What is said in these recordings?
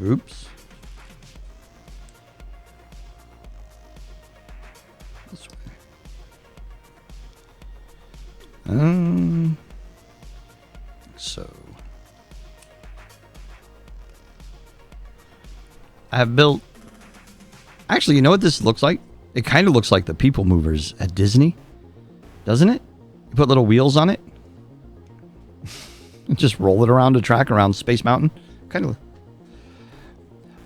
Oops. This way. So I have built. Actually, you know what this looks like? It kind of looks like the People Movers at Disney, doesn't it? You put little wheels on it, and just roll it around a track around Space Mountain. Kind of.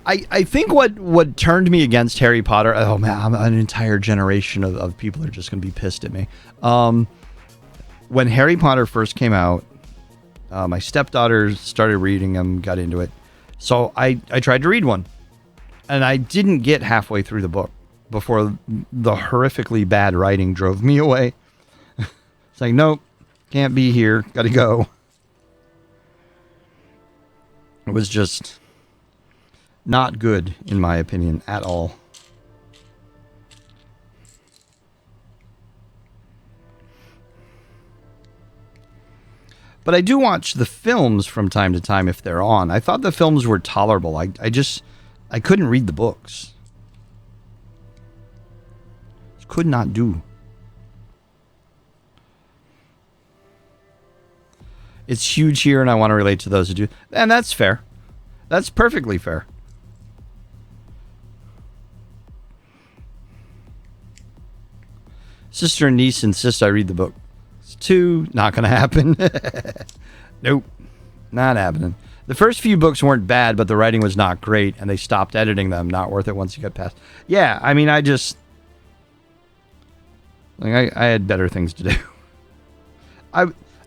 I think what turned me against Harry Potter. Oh man, an entire generation of people are just going to be pissed at me. When Harry Potter first came out, my stepdaughter started reading them, got into it. So I tried to read one. And I didn't get halfway through the book before the horrifically bad writing drove me away. It's like, nope, can't be here, gotta go. It was just not good, in my opinion, at all. But I do watch the films from time to time if they're on. I thought the films were tolerable. I couldn't read the books. Could not do. It's huge here, and I want to relate to those who do. And that's fair. That's perfectly fair. Sister and niece insist I read the book. It's two, not going to happen. Nope, not happening. The first few books weren't bad, but the writing was not great, and they stopped editing them. Not worth it once you get past. Yeah, I mean, I had better things to do.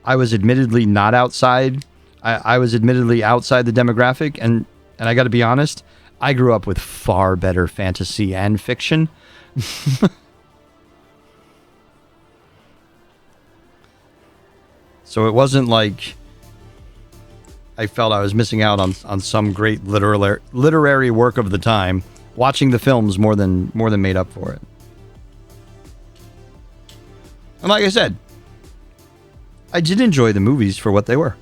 I was admittedly not outside. I was admittedly outside the demographic, and I got to be honest, I grew up with far better fantasy and fiction. So it wasn't like I felt I was missing out on some great literary work of the time. Watching the films more than made up for it. And like I said, I did enjoy the movies for what they were.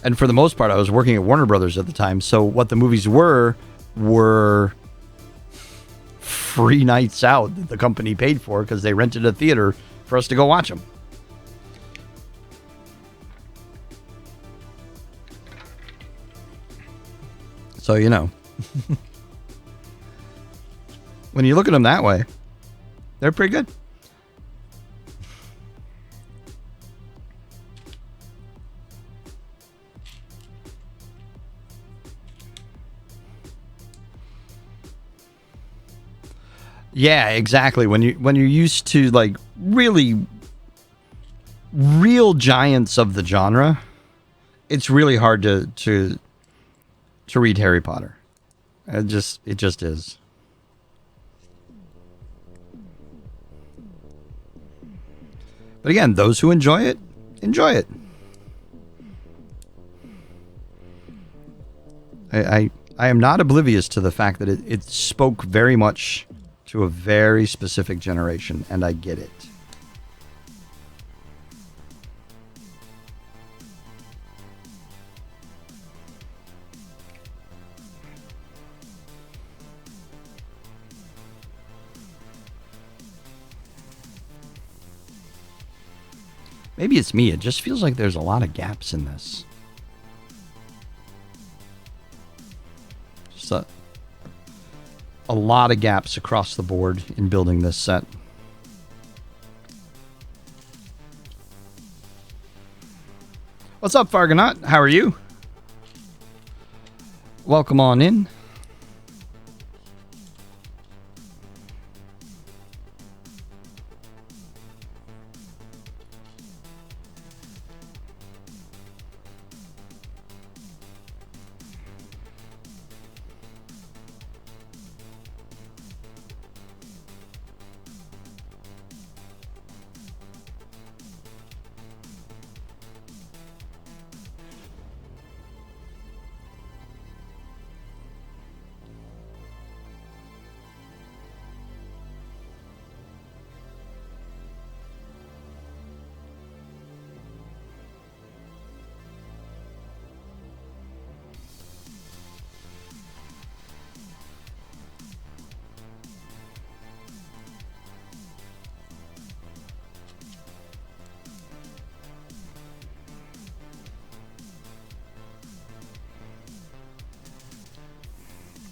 And for the most part, I was working at Warner Brothers at the time, so what the movies were free nights out that the company paid for because they rented a theater for us to go watch them. So, you know, when you look at them that way, they're pretty good. Yeah, exactly. When you're used to like really real giants of the genre, it's really hard to read Harry Potter. It just is. But again, those who enjoy it, enjoy it. I am not oblivious to the fact that it spoke very much to a very specific generation, and I get it. Maybe it's me. It just feels like there's a lot of gaps in this. Just a lot of gaps across the board in building this set. What's up, Fargonaut? How are you? Welcome on in.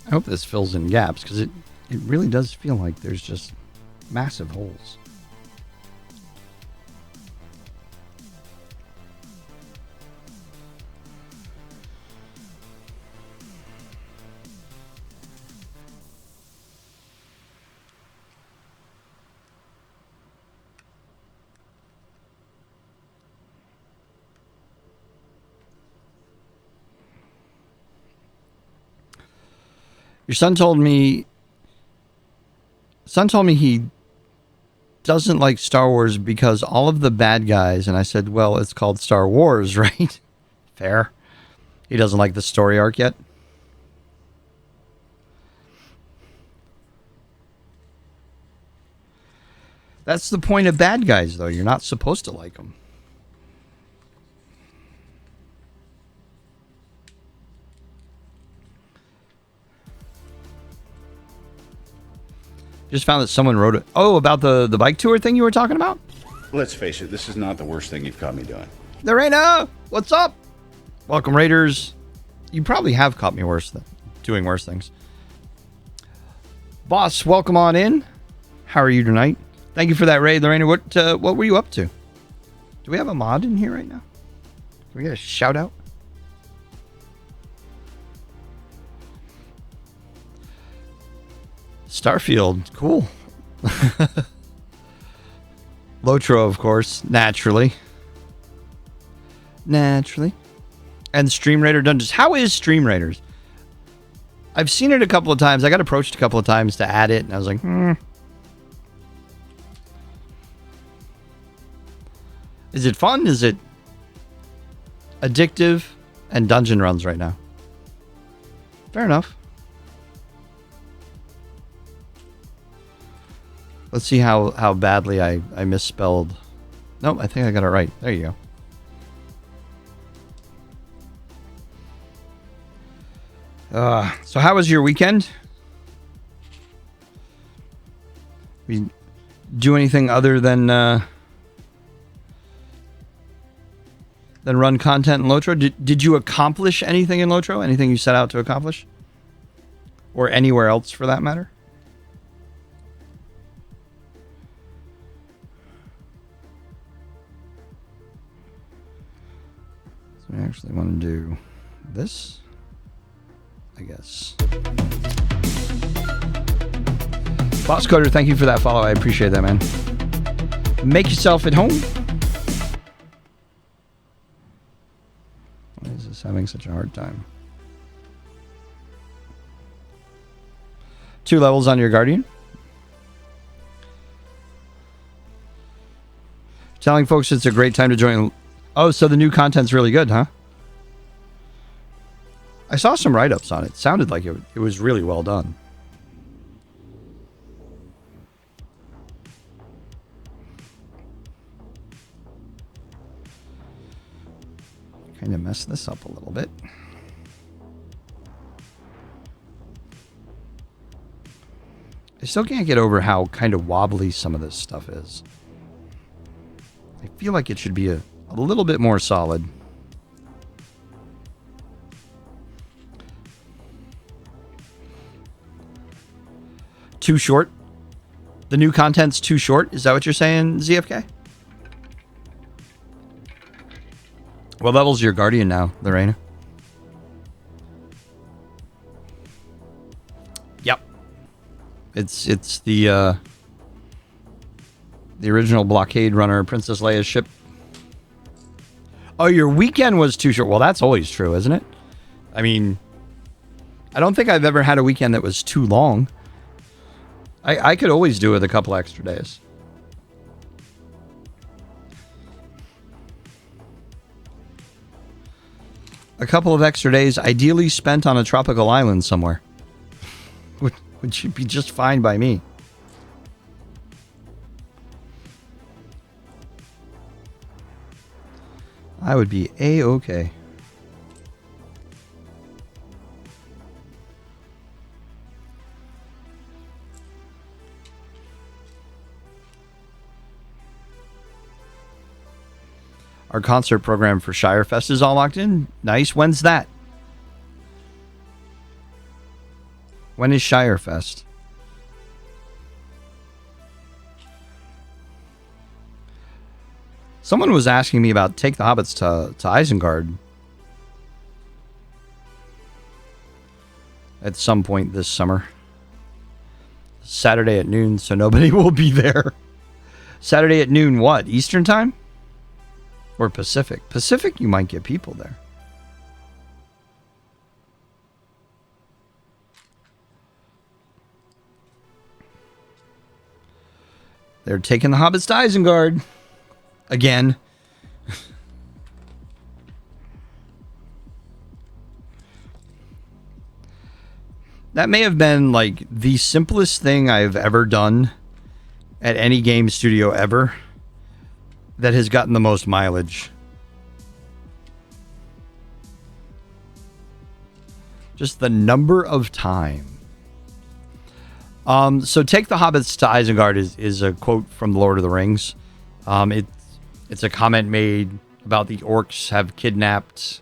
I hope this fills in gaps, because it really does feel like there's just massive holes. Your son told me he doesn't like Star Wars because all of the bad guys, and I said, well, it's called Star Wars, right? Fair. He doesn't like the story arc yet. That's the point of bad guys, though. You're not supposed to like them. Just found that someone wrote it. Oh, about the bike tour thing you were talking about? Let's face it, this is not the worst thing you've caught me doing. Lorena, what's up? Welcome, Raiders. You probably have caught me doing worse things. Boss, welcome on in. How are you tonight? Thank you for that raid, Lorena. What were you up to? Do we have a mod in here right now? Can we get a shout out? Starfield, cool. Lotro, of course, naturally. And Stream Raider Dungeons. How is Stream Raiders? I've seen it a couple of times. I got approached a couple of times to add it, and I was like, Is it fun? Is it addictive? And dungeon runs right now. Fair enough. Let's see how badly I misspelled. Nope, I think I got it right. There you go. So how was your weekend? We do anything other than run content in Lotro? Did you accomplish anything in Lotro? Anything you set out to accomplish? Or anywhere else for that matter? So we actually want to do this, I guess. Boss Coder, thank you for that follow. I appreciate that, man. Make yourself at home. Why is this having such a hard time? 2 levels on your Guardian. Telling folks it's a great time to join. Oh, so the new content's really good, huh? I saw some write-ups on it. Sounded like it was really well done. Kind of mess this up a little bit. I still can't get over how kind of wobbly some of this stuff is. I feel like it should be a little bit more solid. Too short? The new content's too short? Is that what you're saying, ZFK? What level's your Guardian now, Lorena? Yep. It's the original blockade runner, Princess Leia's ship. Oh, your weekend was too short. Well, that's always true, isn't it? I mean, I don't think I've ever had a weekend that was too long. I could always do with a couple extra days. A couple of extra days, ideally spent on a tropical island somewhere. Would be just fine by me. I would be A-okay. Our concert program for Shirefest is all locked in. Nice. When's that? When is Shirefest? Someone was asking me about Take the Hobbits to Isengard at some point this summer. Saturday at noon, so nobody will be there. Saturday at noon, what? Eastern time? Or Pacific? Pacific, you might get people there. They're taking the Hobbits to Isengard. Again. That may have been like the simplest thing I've ever done at any game studio ever that has gotten the most mileage. Just the number of time. So Take the Hobbits to Isengard is a quote from The Lord of the Rings. It's a comment made about the orcs have kidnapped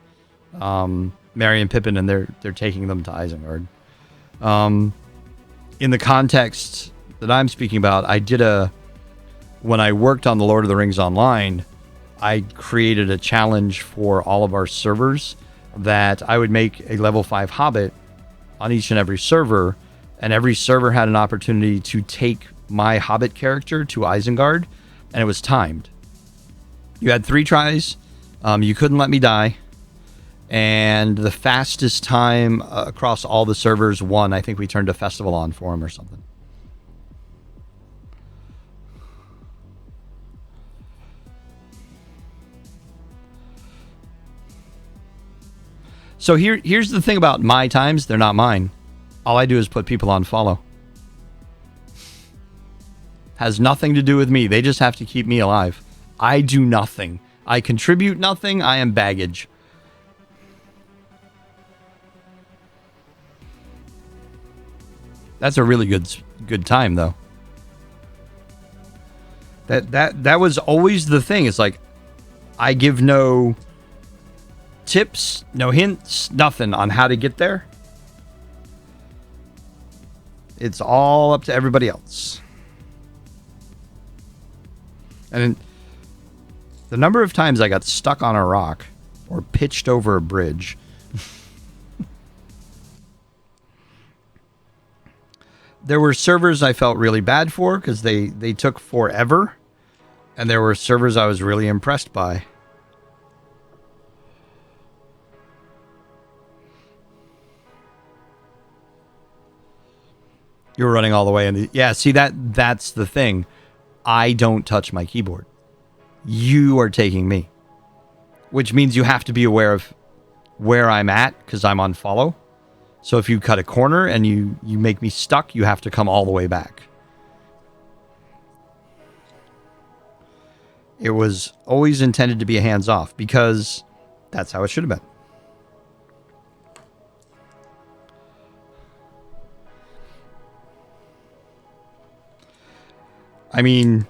Merry and Pippin, and they're taking them to Isengard. In the context that I'm speaking about, when I worked on The Lord of the Rings Online, I created a challenge for all of our servers that I would make a level 5 Hobbit on each and every server, and every server had an opportunity to take my Hobbit character to Isengard, and it was timed. You had 3 tries. You couldn't let me die. And the fastest time across all the servers won. I think we turned a festival on for him or something. So here's the thing about my times. They're not mine. All I do is put people on follow. Has nothing to do with me. They just have to keep me alive. I do nothing. I contribute nothing. I am baggage. That's a really good time, though. That was always the thing. It's like, I give no tips, no hints, nothing on how to get there. It's all up to everybody else. And the number of times I got stuck on a rock or pitched over a bridge. There were servers I felt really bad for because they took forever. And there were servers I was really impressed by. You were running all the way in. Yeah, see, that's the thing. I don't touch my keyboard. You are taking me. Which means you have to be aware of where I'm at because I'm on follow. So if you cut a corner and you make me stuck, you have to come all the way back. It was always intended to be a hands-off because that's how it should have been. I mean,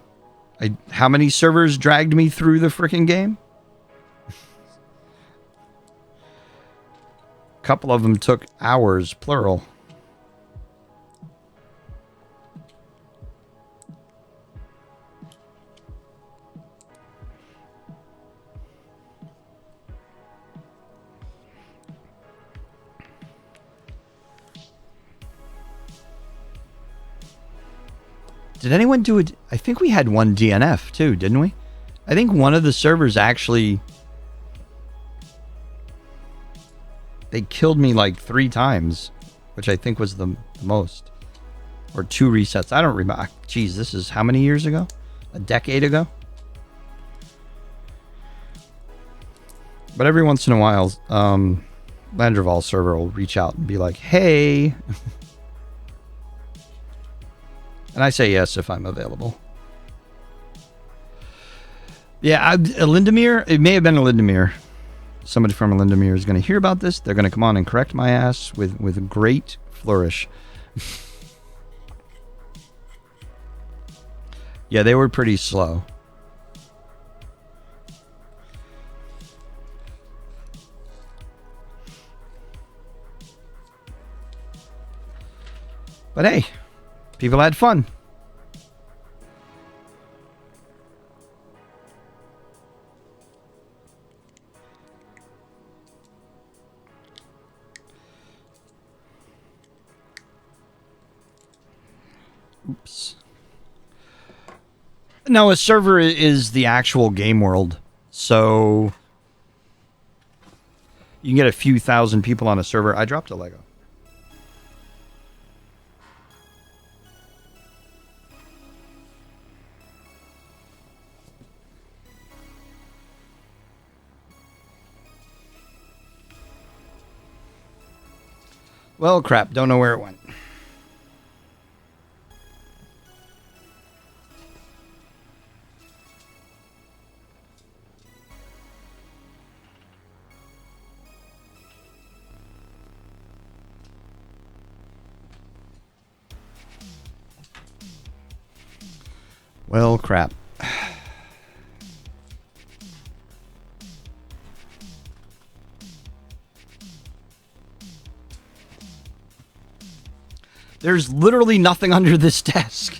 how many servers dragged me through the freaking game? A couple of them took hours, plural. Did anyone do it? I think we had one DNF too, didn't we? I think one of the servers actually... They killed me like 3 times, which I think was the most. Or 2 resets. I don't remember. Jeez, this is how many years ago? A decade ago? But every once in a while, Landreval server will reach out and be like, hey... And I say yes if I'm available. Yeah, Lindemir, it may have been a Lindemir. Somebody from Lindemir is going to hear about this. They're going to come on and correct my ass with great flourish. Yeah, they were pretty slow. But hey, people had fun. Oops. No, a server is the actual game world. So you can get a few thousand people on a server. I dropped a Lego. Well, crap. Don't know where it went. Well, crap. There's literally nothing under this desk.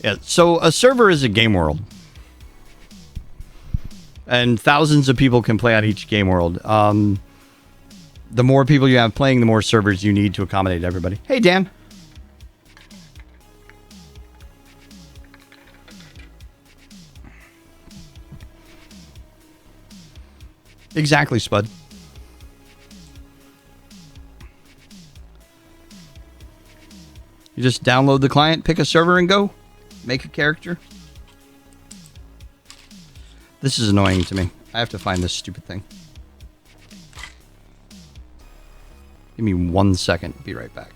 Yeah, so a server is a game world. And thousands of people can play on each game world. The more people you have playing, the more servers you need to accommodate everybody. Hey, Dan. Exactly, Spud. You just download the client, pick a server, and go. Make a character. This is annoying to me. I have to find this stupid thing. Give me 1 second. Be right back.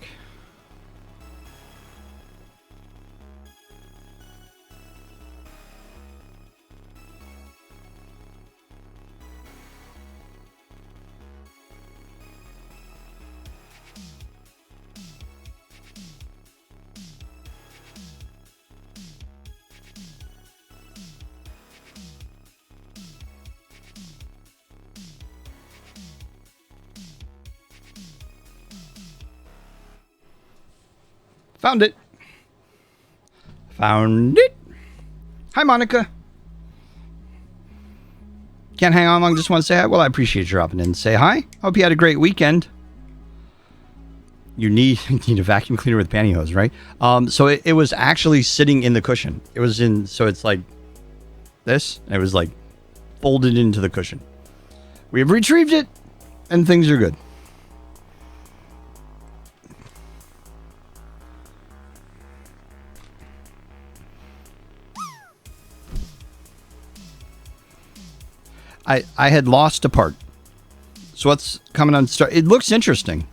Found it. Found it. Hi, Monica. Can't hang on long. Just want to say hi. Well, I appreciate you dropping in and say hi. Hope you had a great weekend. You need a vacuum cleaner with pantyhose, right? So it was actually sitting in the cushion. It was in, so it's like this, and it was like folded into the cushion. We have retrieved it, and things are good. I had lost a part. So what's coming on? It looks interesting.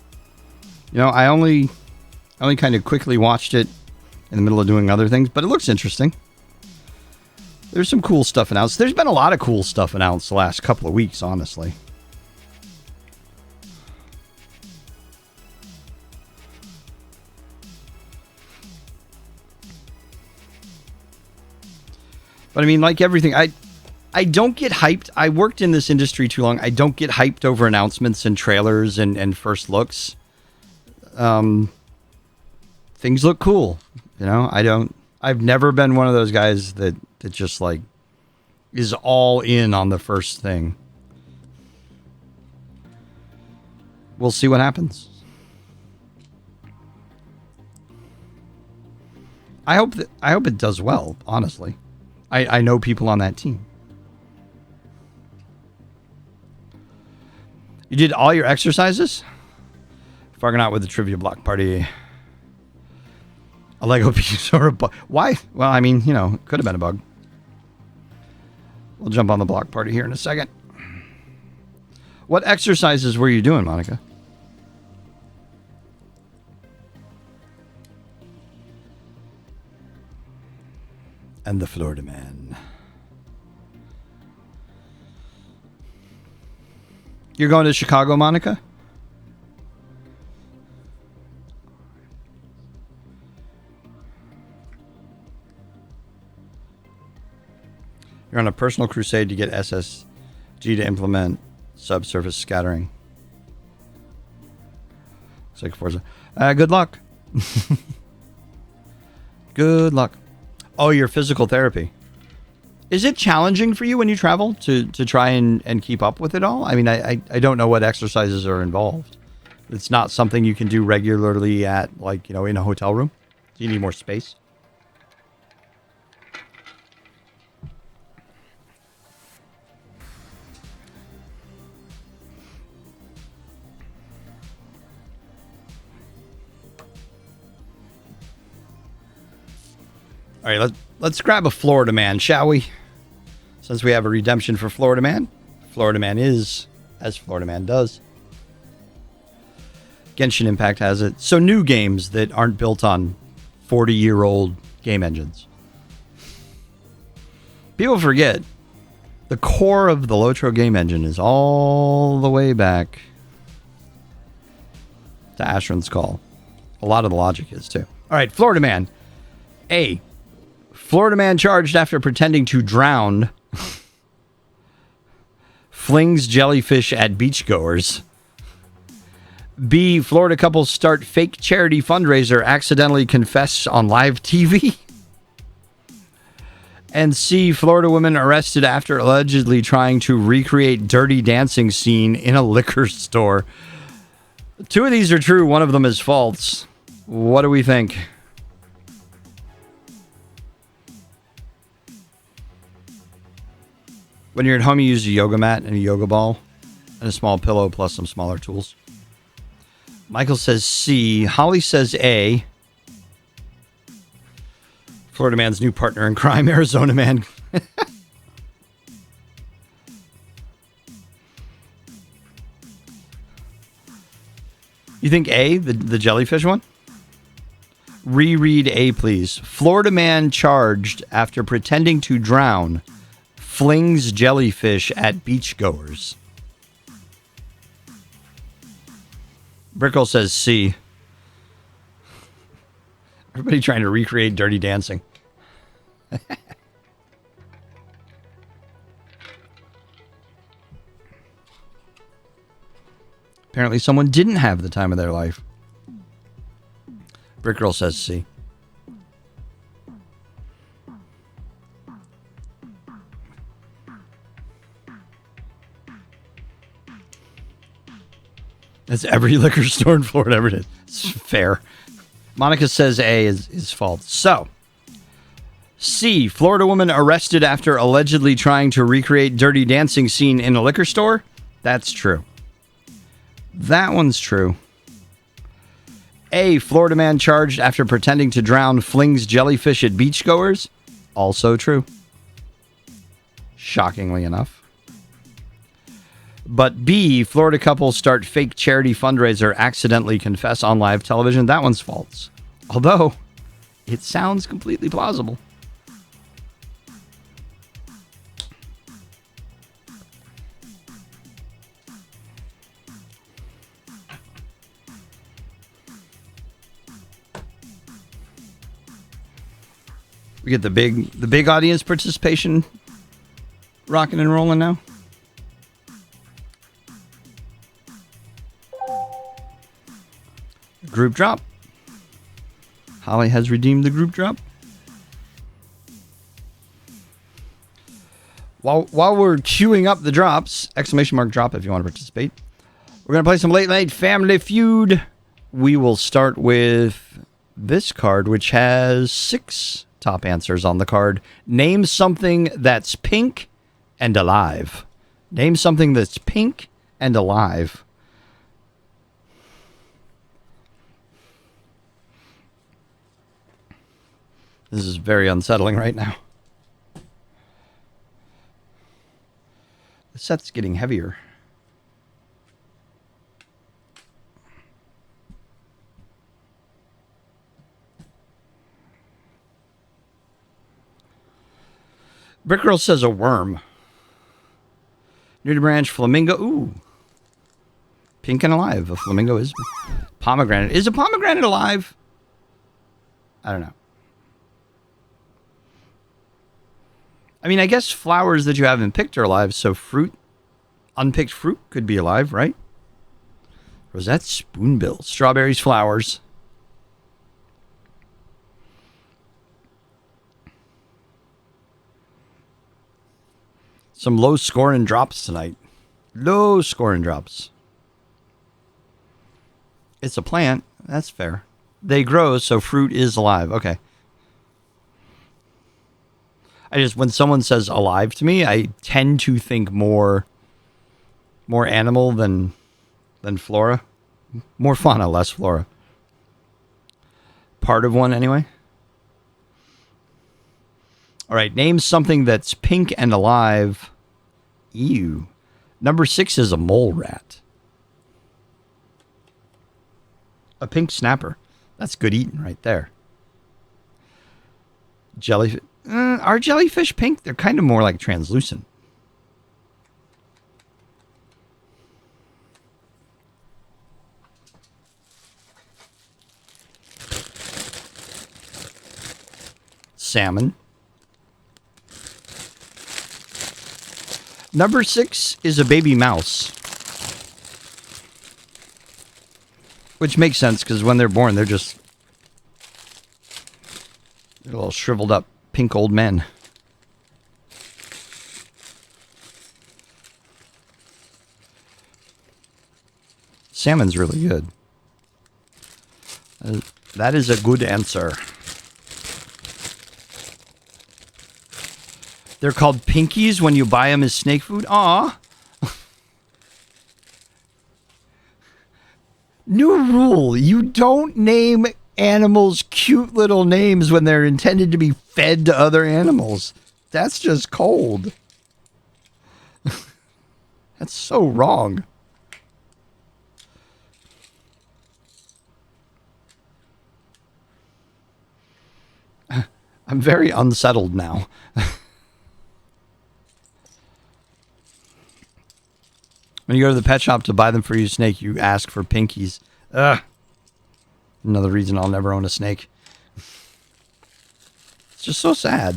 You know, I only kind of quickly watched it in the middle of doing other things, but it looks interesting. There's some cool stuff announced. There's been a lot of cool stuff announced the last couple of weeks, honestly. But I mean, like everything, I don't get hyped. I worked in this industry too long. I don't get hyped over announcements and trailers and first looks. Things look cool. You know, I've never been one of those guys that just like is all in on the first thing. We'll see what happens. I hope it does well, honestly. I know people on that team. You did all your exercises? Fargonaut with the trivia block party. A Lego piece or a bug. Why? Well, I mean, you know, it could have been a bug. We'll jump on the block party here in a second. What exercises were you doing, Monica? And the Florida man. You're going to Chicago, Monica? You're on a personal crusade to get SSG to implement subsurface scattering. Looks like Forza. Good luck. Good luck. Oh, your physical therapy. Is it challenging for you when you travel to try and keep up with it all? I mean, I don't know what exercises are involved. It's not something you can do regularly at, like, in a hotel room. Do you need more space? All right, let's grab a Florida man, shall we? Since we have a redemption for Florida man. Florida man is as Florida man does. Genshin Impact has it. So new games that aren't built on 40-year-old game engines. People forget the core of the Lotro game engine is all the way back to Ashran's Call. A lot of the logic is too. All right, Florida man. A. Florida man charged after pretending to drown flings jellyfish at beachgoers. B. Florida couples start fake charity fundraiser, accidentally confess on live TV. And C. Florida woman arrested after allegedly trying to recreate dirty dancing scene in a liquor store. Two of these are true. One of them is false. What do we think? When you're at home, you use a yoga mat and a yoga ball and a small pillow plus some smaller tools. Michael says C. Holly says A. Florida man's new partner in crime, Arizona man. You think A, the jellyfish one? Reread A, please. Florida man charged after pretending to drown flings jellyfish at beachgoers. Brickle says C. Everybody trying to recreate Dirty Dancing. Apparently someone didn't have the time of their life. Brick Girl says C. That's every liquor store in Florida ever did. It's fair. Monica says A is false. So, C. Florida woman arrested after allegedly trying to recreate Dirty Dancing scene in a liquor store. That's true. That one's true. A. Florida man charged after pretending to drown flings jellyfish at beachgoers. Also true. Shockingly enough. But B. Florida couple start fake charity fundraiser, accidentally confess on live television. That one's false. Although, it sounds completely plausible. We get the big audience participation rocking and rolling now. Group drop. Holly has redeemed the group drop. While we're queuing up the drops, exclamation mark drop if you want to participate. We're going to play some Late Night Family Feud. We will start with this card, which has 6 top answers on the card. Name something that's pink and alive. Name something that's pink and alive. This is very unsettling right now. The set's getting heavier. Brick Girl says a worm. Nudie Branch, flamingo. Ooh. Pink and alive. A flamingo is pomegranate. Is a pomegranate alive? I don't know. I mean, I guess flowers that you haven't picked are alive, so fruit, unpicked fruit could be alive, right? Rosette spoonbill. Strawberries, flowers. Some low scoring drops tonight. Low scoring drops. It's a plant. That's fair. They grow, so fruit is alive. Okay. When someone says alive to me, I tend to think more animal than flora. More fauna, less flora. Part of one, anyway. All right, name something that's pink and alive. Ew. Number 6 is a mole rat. A pink snapper. That's good eating right there. Jellyfish. Are jellyfish pink? They're kind of more like translucent. Salmon. Number 6 is a baby mouse. Which makes sense because when they're born, they're little shriveled up pink old men. Salmon's really good. That is a good answer. They're called pinkies when you buy them as snake food. Aw. New rule. You don't name animals cute little names when they're intended to be fed to other animals. That's just cold. That's so wrong. I'm very unsettled now. When you go to the pet shop to buy them for your snake, you ask for pinkies. Ugh. Another reason I'll never own a snake. It's just so sad.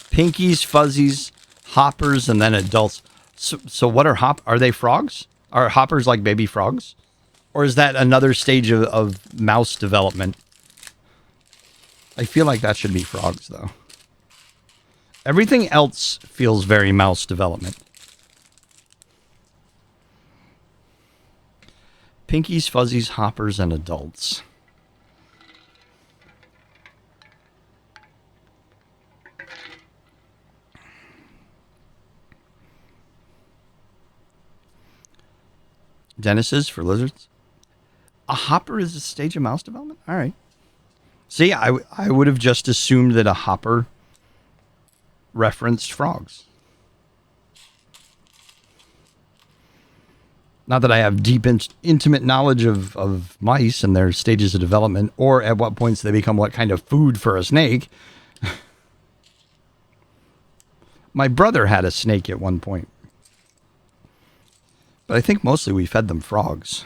Pinkies, fuzzies, hoppers, and then adults. So what are they frogs? Are hoppers like baby frogs? Or is that another stage of mouse development? I feel like that should be frogs, though. Everything else feels very mouse development. Pinkies, fuzzies, hoppers, and adults. Denises for lizards. A hopper is a stage of mouse development? All right. See, I would have just assumed that a hopper referenced frogs. Not that I have deep, intimate knowledge of mice and their stages of development, or at what points they become what kind of food for a snake. My brother had a snake at one point. But I think mostly we fed them frogs.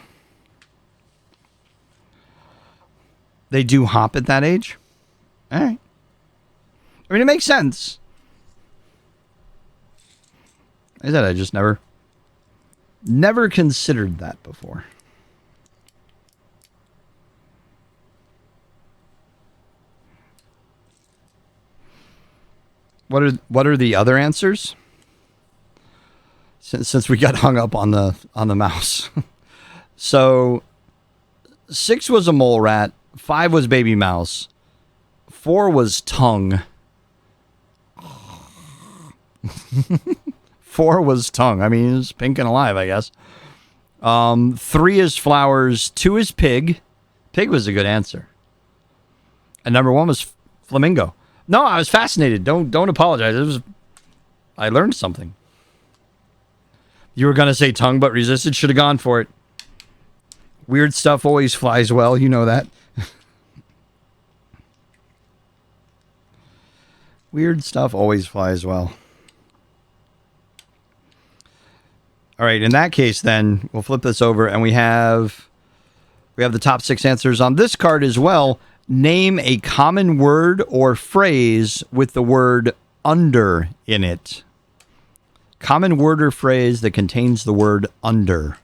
They do hop at that age? All right. I mean, it makes sense. I said I just never considered that before. What are the other answers? Since we got hung up on the mouse. So 6 was a mole rat, 5 was baby mouse, 4 was tongue. 4 was tongue. I mean, it's pink and alive, I guess. 3 is flowers, 2 is pig. Pig was a good answer. And number 1 was flamingo. No, I was fascinated. Don't apologize. I learned something. You were going to say tongue, but resisted. Should have gone for it. Weird stuff always flies well. You know that. Weird stuff always flies well. All right, in that case, then we'll flip this over, and we have the top 6 answers on this card as well. Name a common word or phrase with the word under in it. Common word or phrase that contains the word under.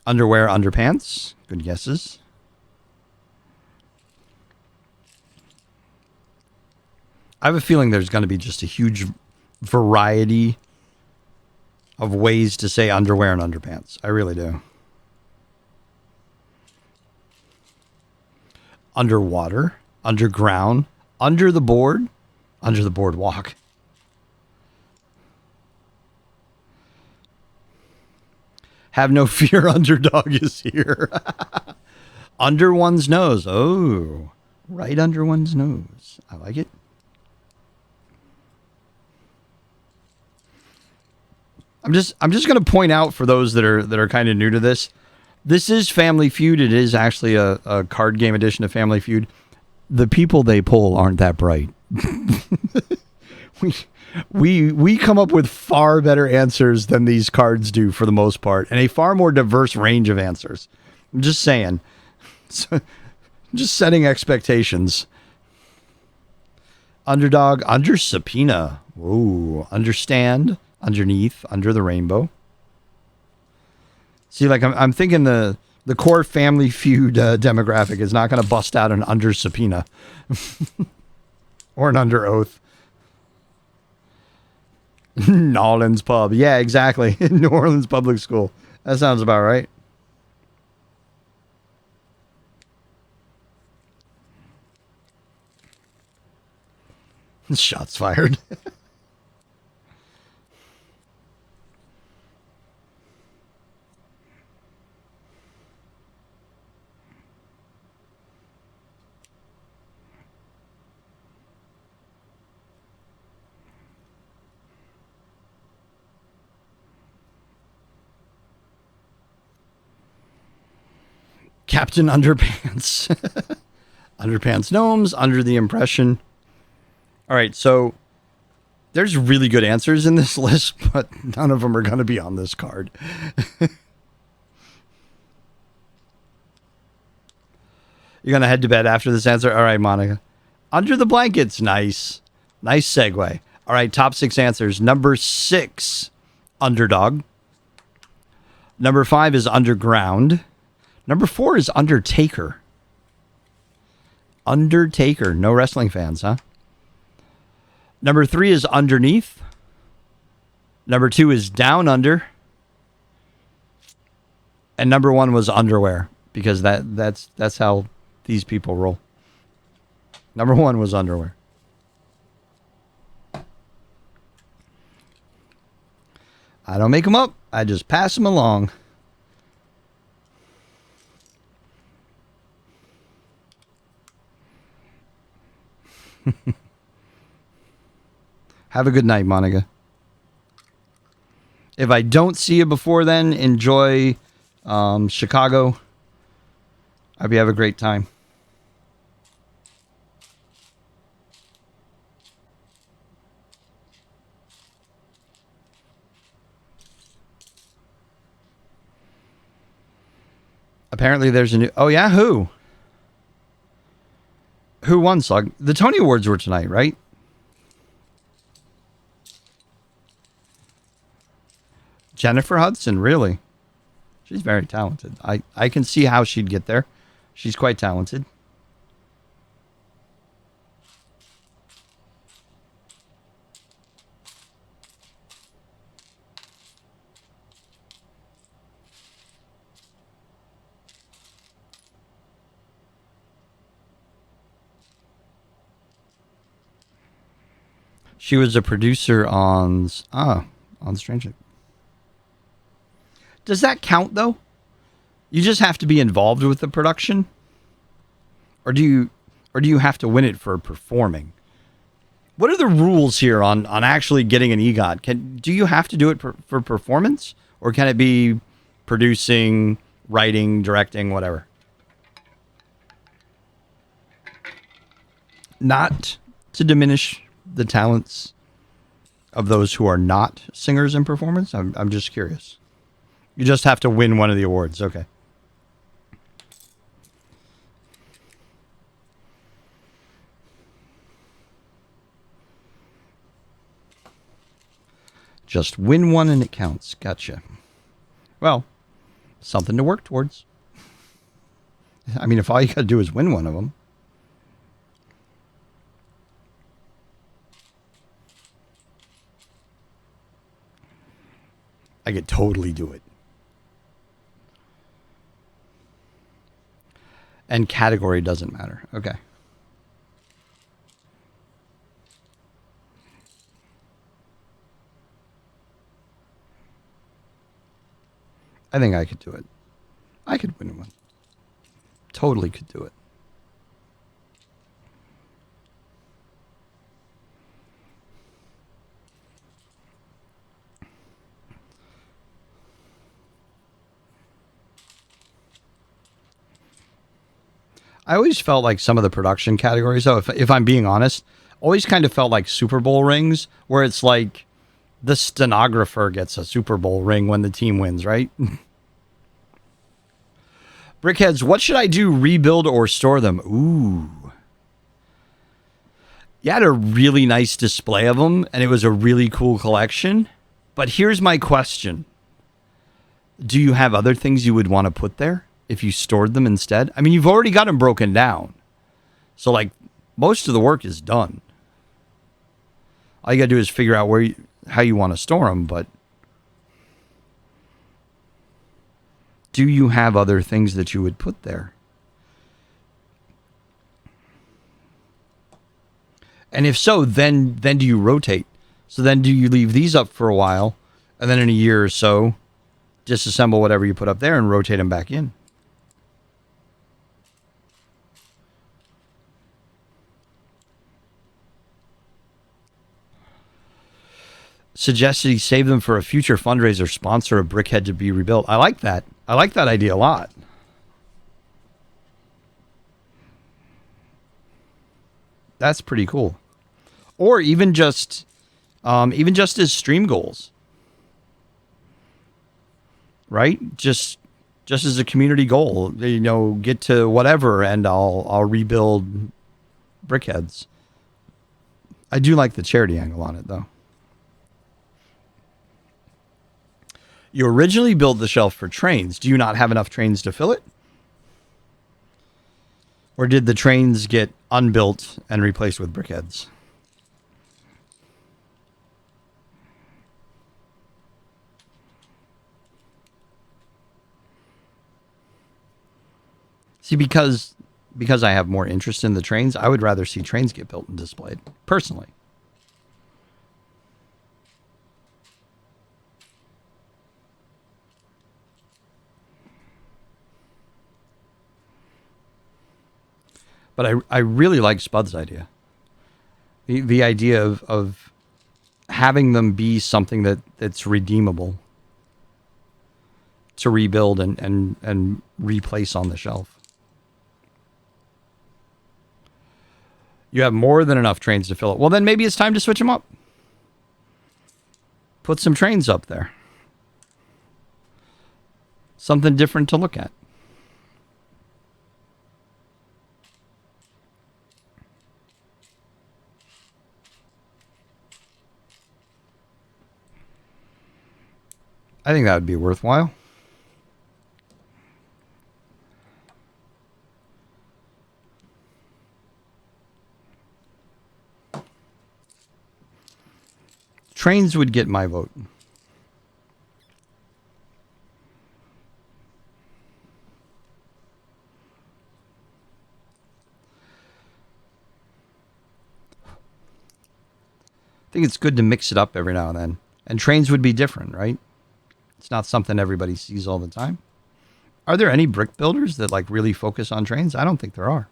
Underwear, underpants. Good guesses. I have a feeling there's going to be just a huge variety of ways to say underwear and underpants. I really do. Underwater, underground, under the boardwalk. Have no fear, underdog is here. Under one's nose. Oh, right under one's nose. I like it. I'm just going to point out for those that are kind of new to this. This is Family Feud. It is actually a card game edition of Family Feud. The people they pull aren't that bright. We come up with far better answers than these cards do for the most part, and a far more diverse range of answers. I'm just saying. So, just setting expectations. Underdog, under subpoena. Ooh, understand, underneath, under the rainbow. See, like I'm thinking the core Family Feud demographic is not going to bust out an under subpoena or an under oath. New Orleans pub. Yeah, exactly. New Orleans public school. That sounds about right. Shots fired. Captain Underpants. Underpants Gnomes, Under the Impression. All right, so there's really good answers in this list, but none of them are going to be on this card. You're going to head to bed after this answer? All right, Monica. Under the blankets. Nice. Nice segue. All right, top 6 answers. Number 6, underdog. Number 5 is underground. Number 4 is Undertaker. Undertaker. No wrestling fans, huh? Number 3 is underneath. Number 2 is down under. And number 1 was underwear, because that's how these people roll. Number 1 was underwear. I don't make them up. I just pass them along. Have a good night, Monica. If I don't see you before then, enjoy Chicago. I hope you have a great time. Apparently there's a new... Oh, yeah? Who? Who won, Slug? The Tony Awards were tonight, right? Jennifer Hudson, really? She's very talented. I can see how she'd get there. She's quite talented. She was a producer on Stranger. Does that count, though? You just have to be involved with the production? Or do you have to win it for performing? What are the rules here on actually getting an EGOT? Do you have to do it for performance? Or can it be producing, writing, directing, whatever? not to diminish the talents of those who are not singers and performers. I'm just curious. You just have to win one of the awards. Okay. Just win one and it counts. Gotcha. Well, something to work towards. I mean, if all you got to do is win one of them. I could totally do it. And category doesn't matter. Okay. I think I could do it. I could win one. Totally could do it. I always felt like some of the production categories, though, if I'm being honest, always kind of felt like Super Bowl rings, where it's like the stenographer gets a Super Bowl ring when the team wins, right? Brickheads, what should I do? Rebuild or store them? Ooh. You had a really nice display of them, and it was a really cool collection. But here's my question. Do you have other things you would want to put there if you stored them instead? I mean, you've already got them broken down. So, like, most of the work is done. All you got to do is figure out how you want to store them, but do you have other things that you would put there? And if so, then do you rotate? So then do you leave these up for a while, and then in a year or so, disassemble whatever you put up there and rotate them back in? Suggested he save them for a future fundraiser, sponsor a brickhead to be rebuilt. I like that. I like that idea a lot. That's pretty cool. Or even just as stream goals, right? Just as a community goal, get to whatever, and I'll rebuild brickheads. I do like the charity angle on it, though. You originally built the shelf for trains. Do you not have enough trains to fill it? Or did the trains get unbuilt and replaced with brickheads? See, because I have more interest in the trains, I would rather see trains get built and displayed, personally. But I really like Spud's idea. The idea of having them be something that's redeemable to rebuild and replace on the shelf. You have more than enough trains to fill it. Well, then maybe it's time to switch them up. Put some trains up there. Something different to look at. I think that would be worthwhile. Trains would get my vote. I think it's good to mix it up every now and then. And trains would be different, right? It's not something everybody sees all the time. Are there any brick builders that like really focus on trains? I don't think there are.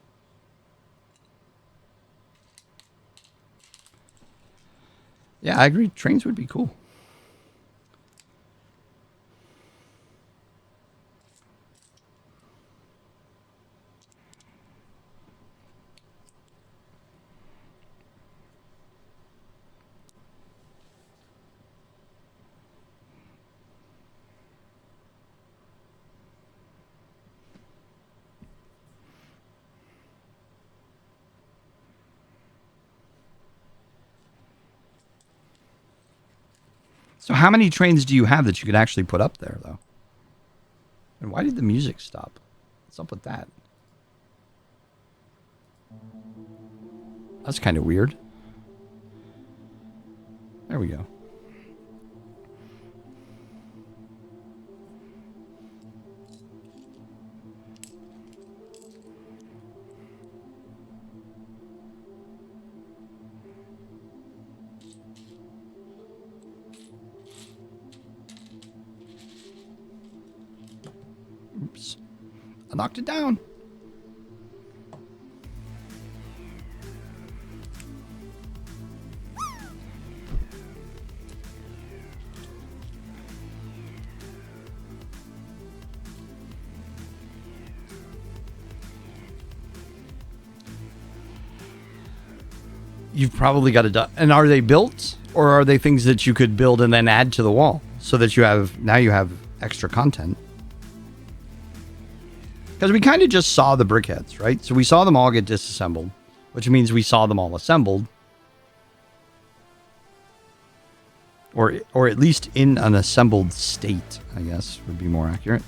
Yeah, I agree. Trains would be cool. So how many trains do you have that you could actually put up there, though? And why did the music stop? What's up with that? That's kind of weird. There we go. Oops. I knocked it down. You've probably got to. And are they built, or are they things that you could build and then add to the wall so that you have extra content? Because we kind of just saw the brickheads, right? So we saw them all get disassembled, which means we saw them all assembled, or at least in an assembled state, I guess would be more accurate.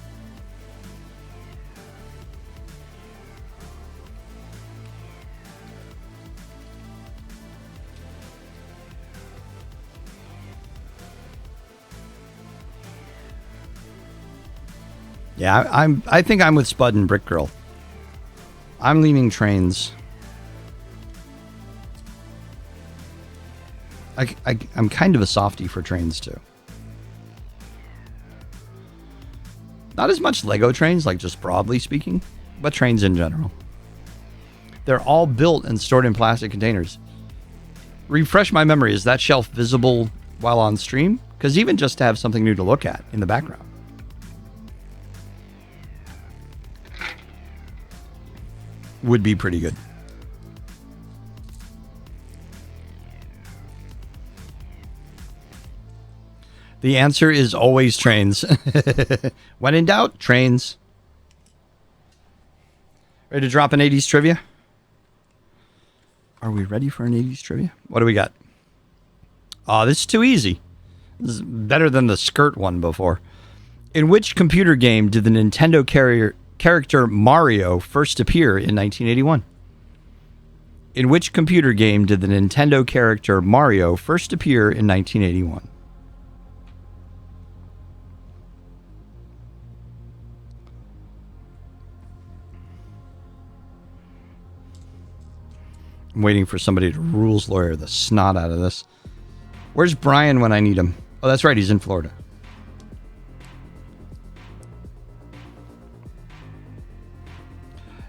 Yeah, I think I'm with Spud and Brick Girl. I'm leaning trains. I'm kind of a softie for trains too. Not as much Lego trains, like just broadly speaking, but trains in general. They're all built and stored in plastic containers. Refresh my memory, is that shelf visible while on stream? Because even just to have something new to look at in the background. Would be pretty good. The answer is always trains. When in doubt, trains. Ready to drop an 80s trivia? Are we ready for an 80s trivia? What do we got? Oh, this is too easy. This is better than the skirt one before. In which computer game did the Nintendo character Mario first appear in 1981? In which computer game did the Nintendo character Mario first appear in 1981? I'm waiting for somebody to rules lawyer the snot out of this. Where's Brian when I need him? Oh, that's right, he's in Florida.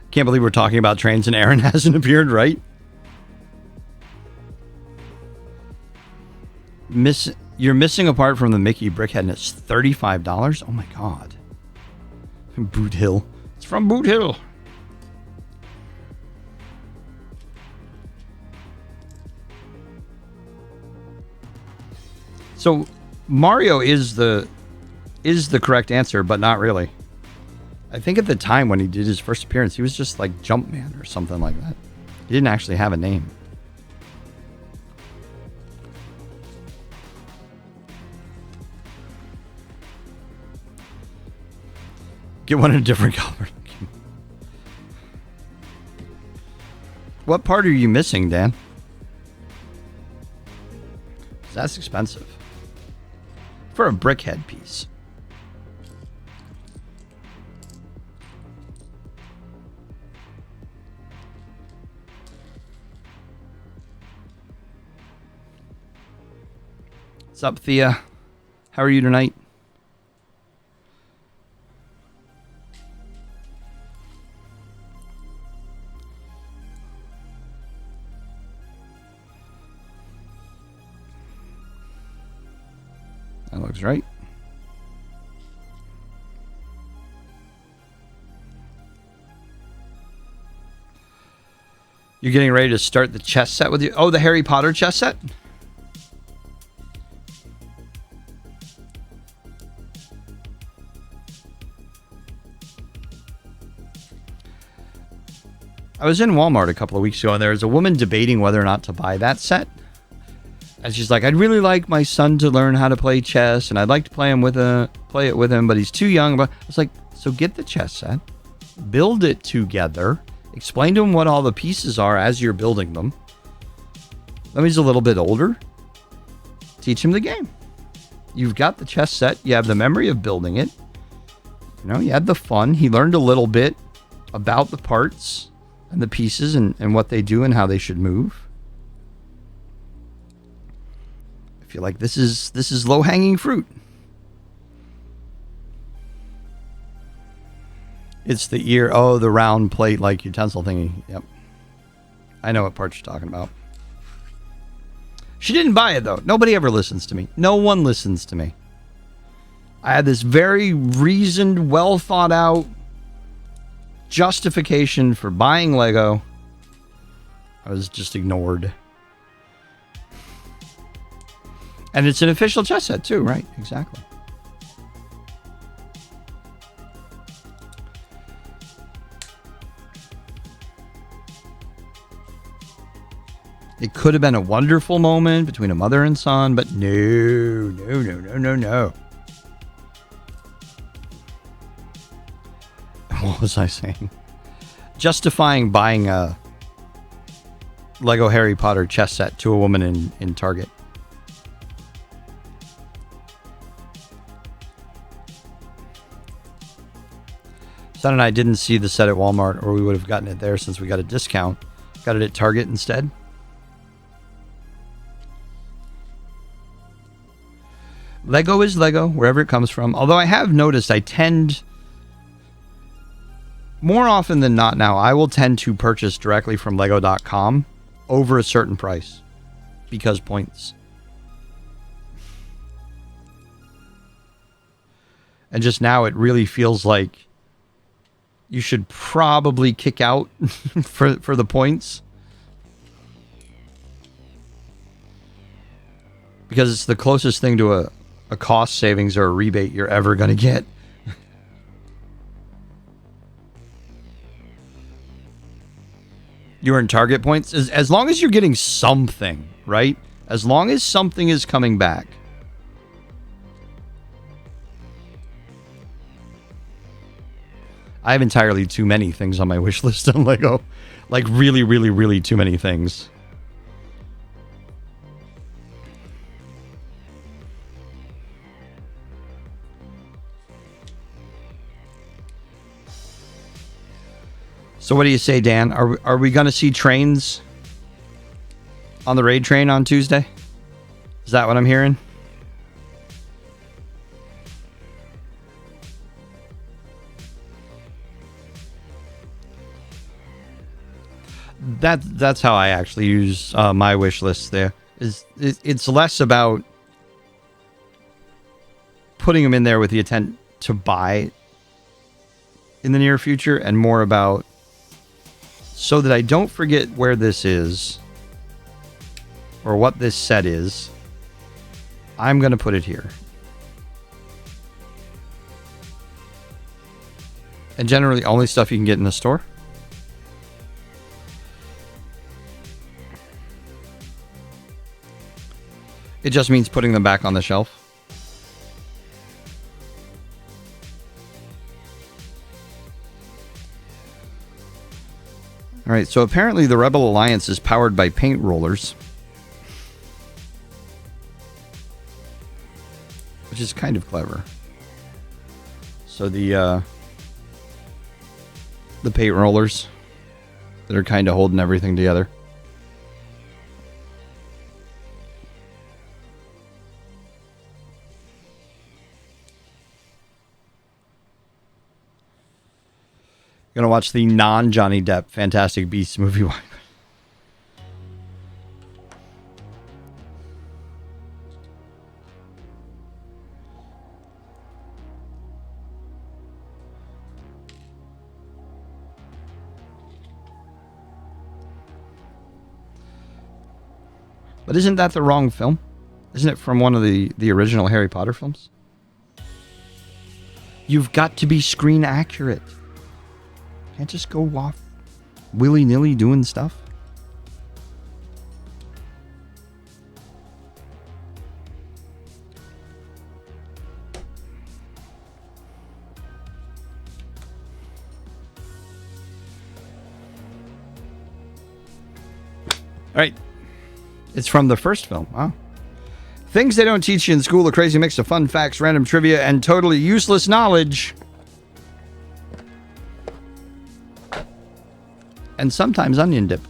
Can't believe we're talking about trains and Aaron hasn't appeared, right? You're missing a part from the Mickey Brickhead and it's $35? Oh my god. From Boot Hill. It's from Boot Hill. So Mario is the correct answer, but not really. I think at the time when he did his first appearance, he was just like Jumpman or something like that. He didn't actually have a name. Get one in a different color. What part are you missing, Dan? That's expensive. For a brickhead piece. What's up, Thea? How are you tonight? That looks right. You're getting ready to start the chess set with you? Oh, the Harry Potter chess set? I was in Walmart a couple of weeks ago, and there was a woman debating whether or not to buy that set. And she's like, I'd really like my son to learn how to play chess, and I'd like to play it with him, but he's too young. But it's like, so get the chess set, build it together, explain to him what all the pieces are as you're building them. When he's a little bit older, teach him the game. You've got the chess set, you have the memory of building it. You know, you had the fun. He learned a little bit about the parts and the pieces and what they do and how they should move. I feel like this is low-hanging fruit. It's the ear. Oh, the round plate-like utensil thingy. Yep. I know what part you're talking about. She didn't buy it, though. Nobody ever listens to me. No one listens to me. I had this very reasoned, well-thought-out justification for buying Lego. I was just ignored. And it's an official chess set, too, right? Exactly. It could have been a wonderful moment between a mother and son, but no. What was I saying? Justifying buying a Lego Harry Potter chess set to a woman in Target. Son and I didn't see the set at Walmart, or we would have gotten it there since we got a discount. Got it at Target instead. Lego is Lego, wherever it comes from. Although I have noticed I tend, more often than not now, I will tend to purchase directly from Lego.com over a certain price. Because points. And just now it really feels like you should probably kick out for the points. Because it's the closest thing to a cost savings or a rebate you're ever going to get. You earn Target points. As long as you're getting something, right? As long as something is coming back. I have entirely too many things on my wish list on Lego. Like really, really, really too many things. So what do you say, Dan? Are we going to see trains on the raid train on Tuesday? Is that what I'm hearing? That's how I actually use my wish list there. It's less about putting them in there with the intent to buy in the near future and more about so that I don't forget where this is or what this set is. I'm going to put it here. And generally only stuff you can get in the store. It just means putting them back on the shelf. All right, so apparently the Rebel Alliance is powered by paint rollers. Which is kind of clever. So the paint rollers that are kind of holding everything together. Gonna watch the non-Johnny Depp Fantastic Beasts movie. But isn't that the wrong film? Isn't it from one of the original Harry Potter films? You've got to be screen accurate. Can't just go off willy-nilly doing stuff. All right. It's from the first film. Wow. Things they don't teach you in school, a crazy mix of fun facts, random trivia, and totally useless knowledge. And sometimes onion dip.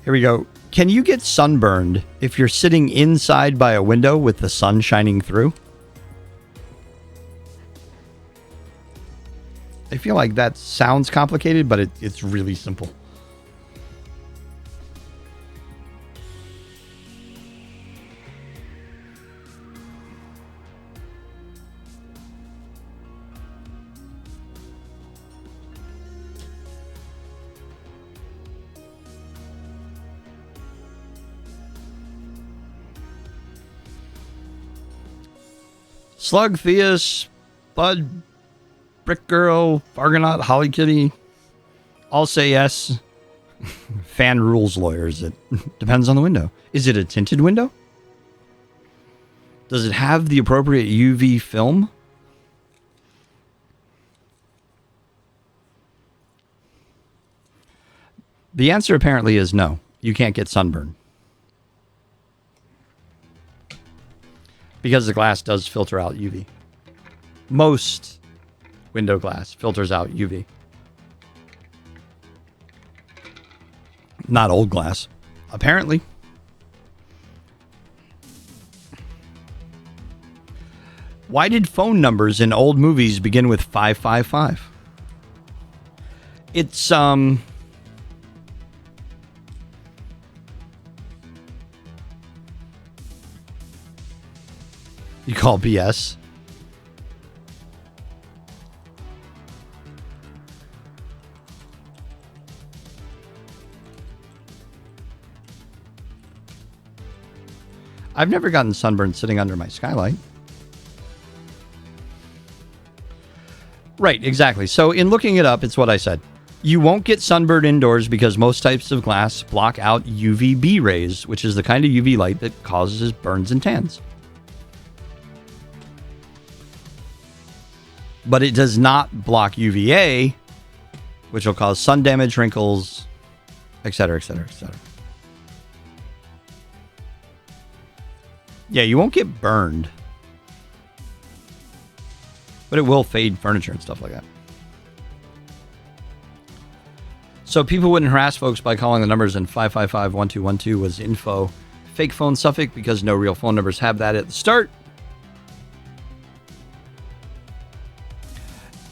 Here we go. Can you get sunburned if you're sitting inside by a window with the sun shining through? I feel like that sounds complicated, but it's really simple. Slug, Theus, Bud, Brick Girl, Argonaut, Holly Kitty. All say yes. Fan rules lawyers. It depends on the window. Is it a tinted window? Does it have the appropriate UV film? The answer apparently is no. You can't get sunburn. Because the glass does filter out UV. Most window glass filters out UV. Not old glass, apparently. Why did phone numbers in old movies begin with 555? It's, you call BS? I've never gotten sunburned sitting under my skylight. Right, exactly. So in looking it up, it's what I said. You won't get sunburned indoors because most types of glass block out UVB rays, which is the kind of UV light that causes burns and tans. But it does not block UVA, which will cause sun damage, wrinkles, etc., etc., etc. Yeah, you won't get burned. But it will fade furniture and stuff like that. So people wouldn't harass folks by calling the numbers in 555-1212 was info. Fake phone suffix because no real phone numbers have that at the start.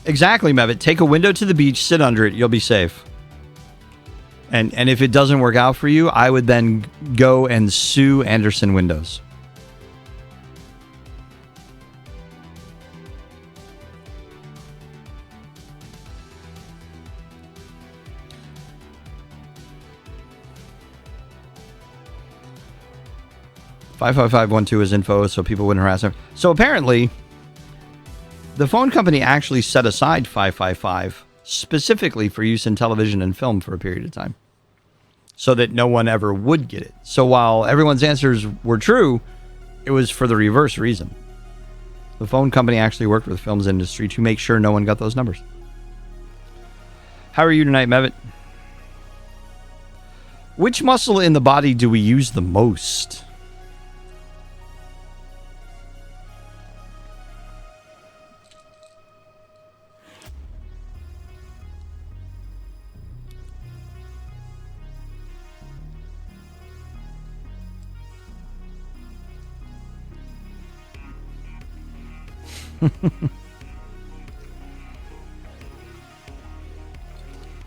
Exactly, Mevit. Take a window to the beach, sit under it, you'll be safe. And if it doesn't work out for you, I would then go and sue Anderson Windows. $55512 is info, so people wouldn't harass them. So apparently, the phone company actually set aside 555 specifically for use in television and film for a period of time, so that no one ever would get it. So while everyone's answers were true, it was for the reverse reason. The phone company actually worked with the films industry to make sure no one got those numbers. How are you tonight, Mevit? Which muscle in the body do we use the most?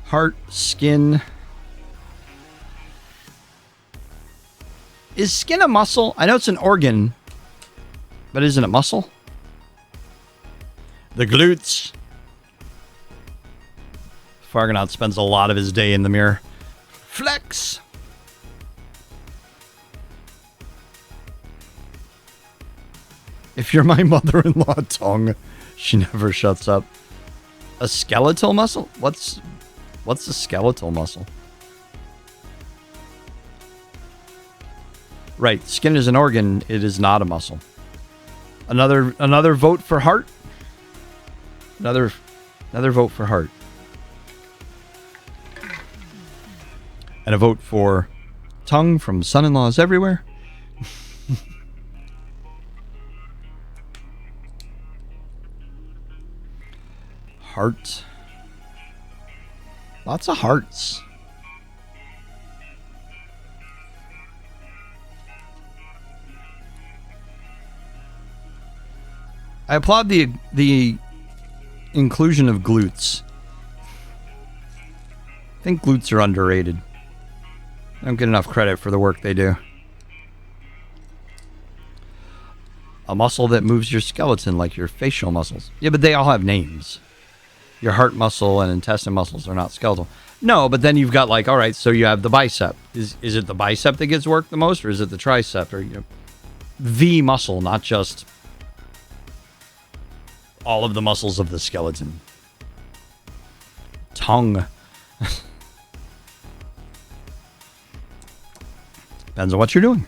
Heart, skin. Is skin a muscle? I know it's an organ, but isn't it muscle? The glutes. Fargonaut spends a lot of his day in the mirror. Flex. If you're my mother-in-law, tongue, she never shuts up. A skeletal muscle? What's a skeletal muscle? Right, skin is an organ. It is not a muscle. Another vote for heart. Another vote for heart. And a vote for tongue from son-in-laws everywhere. Heart. Lots of hearts. I applaud the inclusion of glutes. I think glutes are underrated. I don't get enough credit for the work they do. A muscle that moves your skeleton like your facial muscles. Yeah, but they all have names. Your heart muscle and intestine muscles are not skeletal. No, but then you've got like, all right, so you have the bicep. Is it the bicep that gets worked the most, or is it the tricep, or the muscle, not just all of the muscles of the skeleton? Tongue. Depends on what you're doing.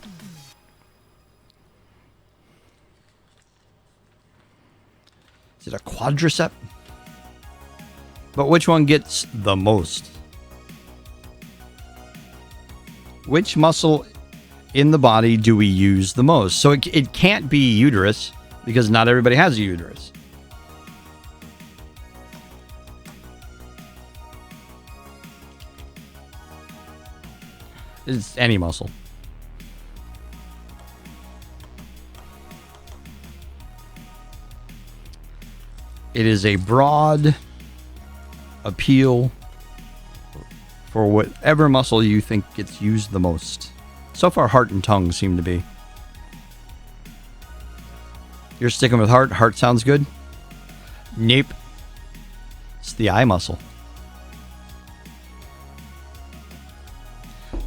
Is it a quadricep? But which one gets the most? Which muscle in the body do we use the most? So it can't be uterus, because not everybody has a uterus. It's any muscle. It is a broad appeal for whatever muscle you think gets used the most. So far, heart and tongue seem to be. You're sticking with heart? Heart sounds good? Nope. It's the eye muscle.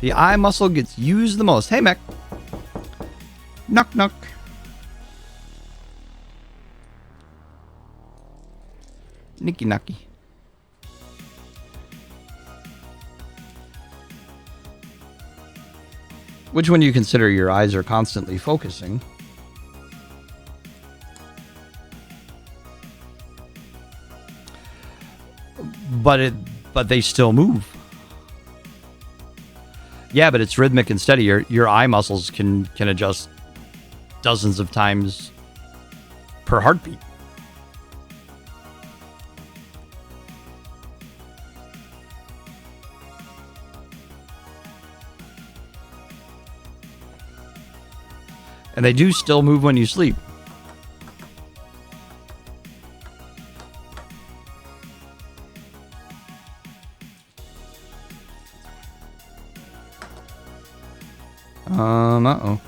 The eye muscle gets used the most. Hey, Mech. Knock, knock. Nicky Nucky. Which one do you consider your eyes are constantly focusing? But they still move. Yeah, but it's rhythmic and steady. Your eye muscles can adjust dozens of times per heartbeat. And they do still move when you sleep. Uh-oh.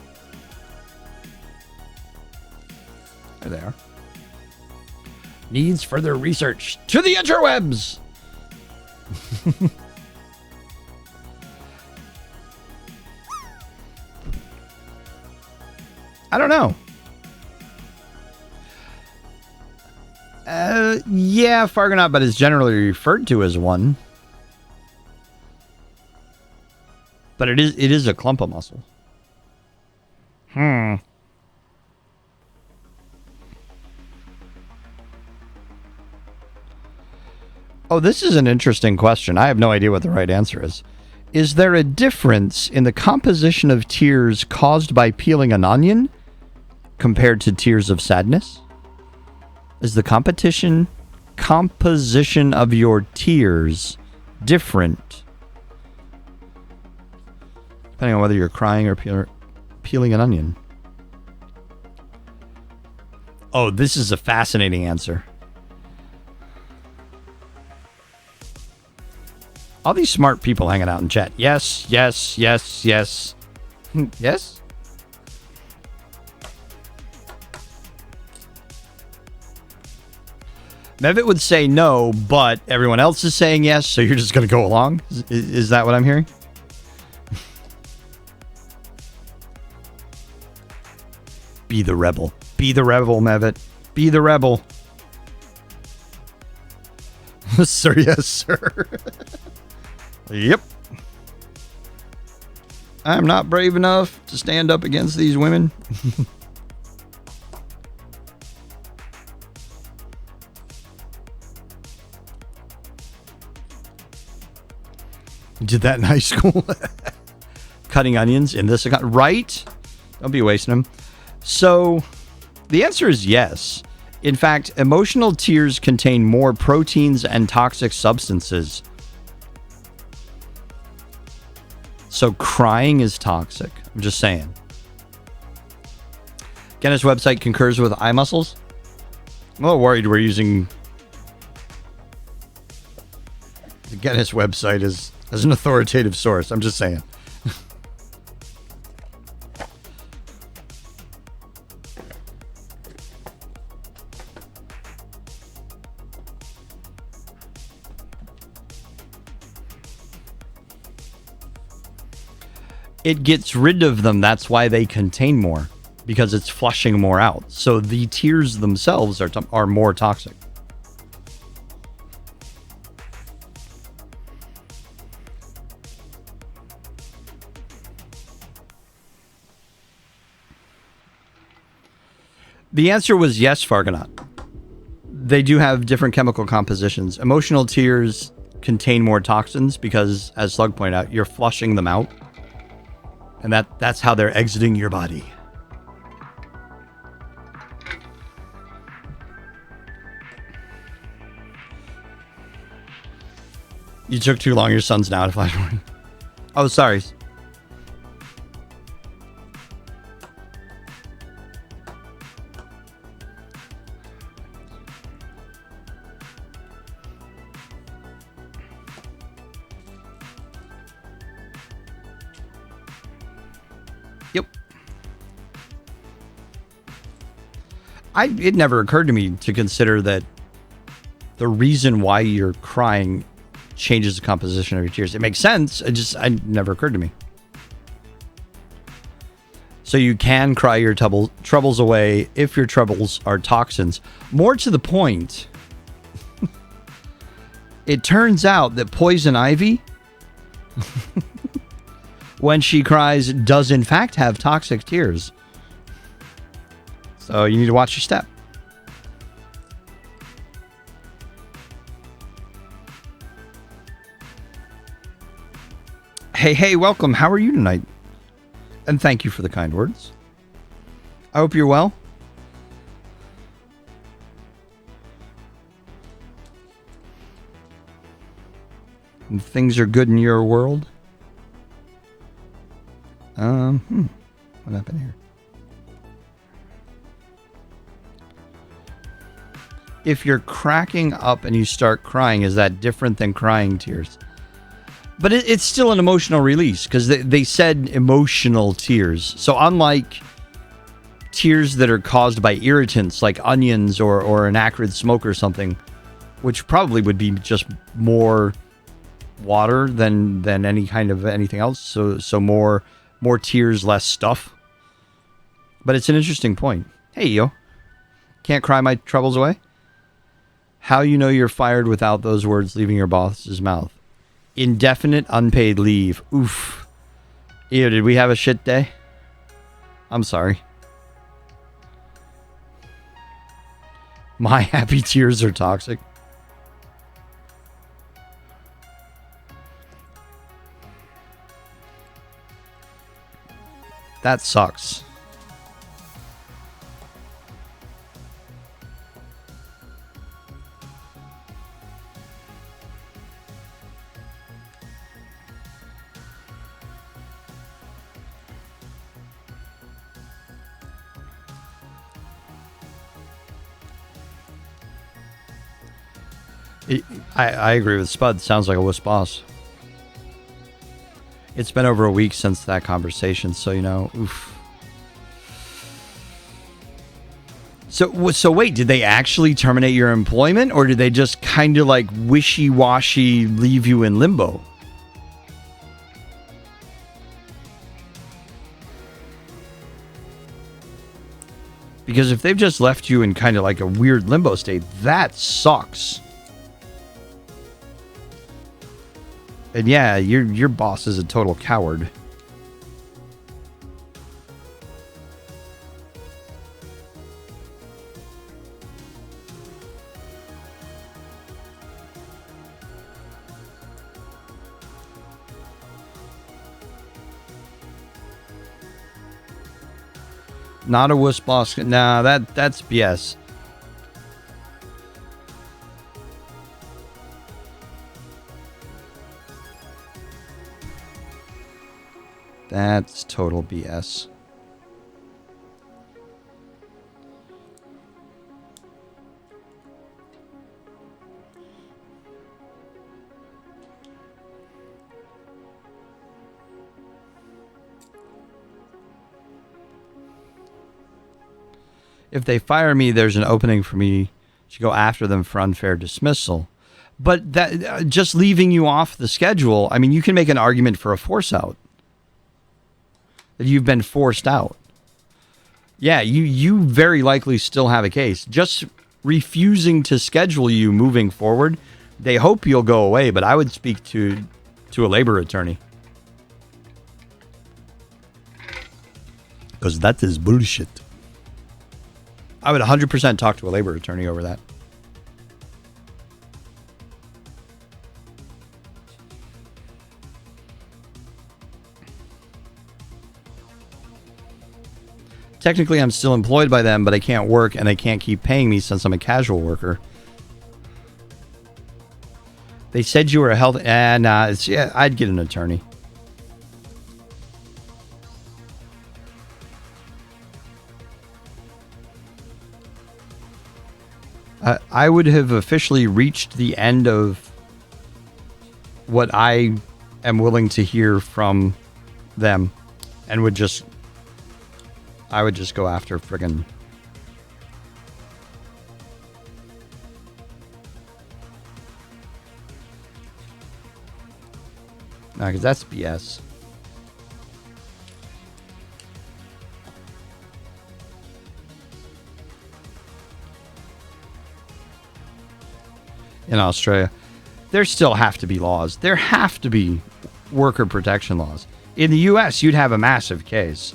There they are. Needs further research. To the interwebs! I don't know. Yeah, Fargonaut, but it's generally referred to as one. But it is a clump of muscle. Oh, this is an interesting question. I have no idea what the right answer is. Is there a difference in the composition of tears caused by peeling an onion compared to tears of sadness? Is the composition of your tears different depending on whether you're crying or peeling an onion? Oh, this is a fascinating answer. All these smart people hanging out in chat. Yes, yes, yes, yes. Yes? Mevit would say no, but everyone else is saying yes, so you're just going to go along? Is that what I'm hearing? Be the rebel. Be the rebel, Mevit. Be the rebel. Sir, yes, sir. Yep. I'm not brave enough to stand up against these women. Did that in high school. Cutting onions in this account. Right? Don't be wasting them. So the answer is yes. In fact, emotional tears contain more proteins and toxic substances. So crying is toxic. I'm just saying. Guinness website concurs with eye muscles. I'm a little worried we're using the Guinness website as an authoritative source. I'm just saying. It gets rid of them. That's why they contain more, because it's flushing more out. So the tears themselves are more toxic. The answer was yes, Fargonaut. They do have different chemical compositions. Emotional tears contain more toxins because, as Slug pointed out, you're flushing them out. And that's how they're exiting your body. You took too long. Your son's now at a flash morning. Oh, sorry. Yep. It never occurred to me to consider that the reason why you're crying changes the composition of your tears. It makes sense. It never occurred to me. So you can cry your troubles away if your troubles are toxins. More to the point, it turns out that Poison Ivy, when she cries, does in fact have toxic tears. So you need to watch your step. Hey, welcome. How are you tonight? And thank you for the kind words. I hope you're well. And things are good in your world. What happened here? If you're cracking up and you start crying, is that different than crying tears? But it's still an emotional release, because they said emotional tears. So unlike tears that are caused by irritants like onions or an acrid smoke or something, which probably would be just more water than any kind of anything else. So more tears, less stuff. But it's an interesting point. Hey, yo. Can't cry my troubles away? How you know you're fired without those words leaving your boss's mouth? Indefinite unpaid leave. Oof. Ew, did we have a shit day? I'm sorry. My happy tears are toxic. That sucks. I agree with Spud. Sounds like a wuss boss. It's been over a week since that conversation, so oof. So wait, did they actually terminate your employment, or did they just kind of like wishy-washy leave you in limbo? Because if they've just left you in kind of like a weird limbo state, that sucks. And yeah, your boss is a total coward. Not a wuss boss. Nah, that's BS. That's total BS. If they fire me, there's an opening for me to go after them for unfair dismissal. But that just leaving you off the schedule, I mean, you can make an argument for a force out. That you've been forced out. Yeah, you very likely still have a case. Just refusing to schedule you moving forward, they hope you'll go away, but I would speak to a labor attorney. Because that is bullshit. I would 100% talk to a labor attorney over that. Technically, I'm still employed by them, but I can't work and they can't keep paying me since I'm a casual worker. They said you were a health... nah, yeah, I'd get an attorney. I would have officially reached the end of what I am willing to hear from them and would just... I would just go after friggin'... No, because that's BS. In Australia, there still have to be laws. There have to be worker protection laws. In the U.S., you'd have a massive case.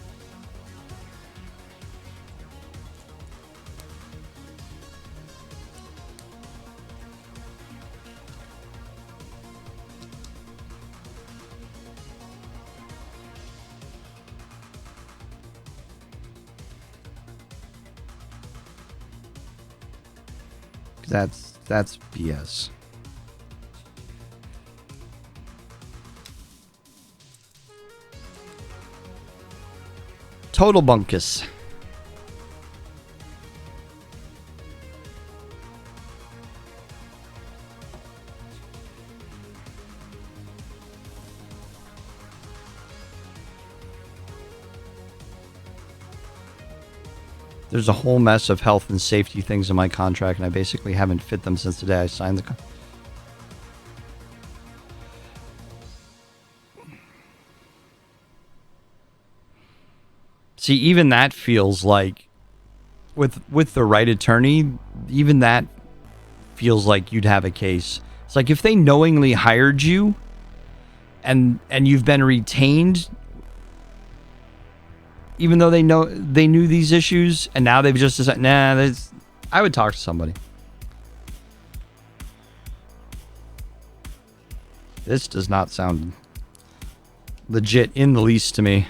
That's BS. Total bunkus. There's a whole mess of health and safety things in my contract, and I basically haven't fit them since the day I signed the contract. See, even that feels like, with the right attorney, even that feels like you'd have a case. It's like if they knowingly hired you, and you've been retained, even though they knew these issues, and now they've just decided, nah, I would talk to somebody. This does not sound legit in the least to me.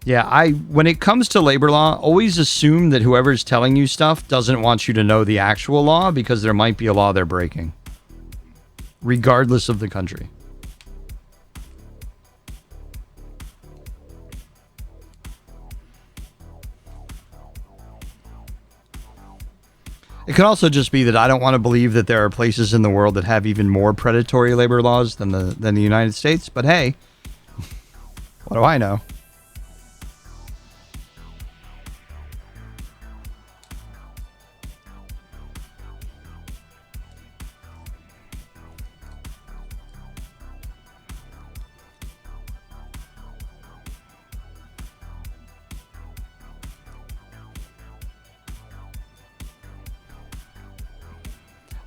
Yeah, when it comes to labor law, always assume that whoever's telling you stuff doesn't want you to know the actual law, because there might be a law they're breaking, regardless of the country. It could also just be that I don't want to believe that there are places in the world that have even more predatory labor laws than the United States. But hey, what do I know?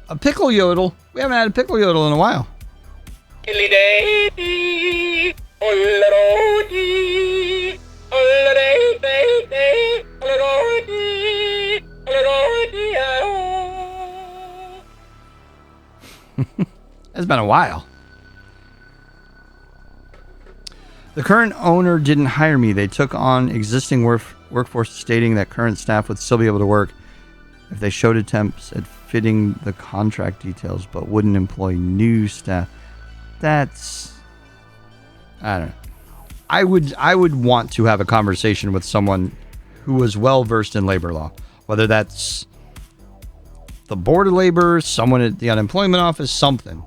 A pickle yodel? We haven't had a pickle yodel in a while. It's been a while. The current owner didn't hire me. They took on existing workforce, stating that current staff would still be able to work if they showed attempts at fitting the contract details, but wouldn't employ new staff. That's... I don't know. I would want to have a conversation with someone who was well versed in labor law, whether that's the Board of Labor, someone at the unemployment office, something.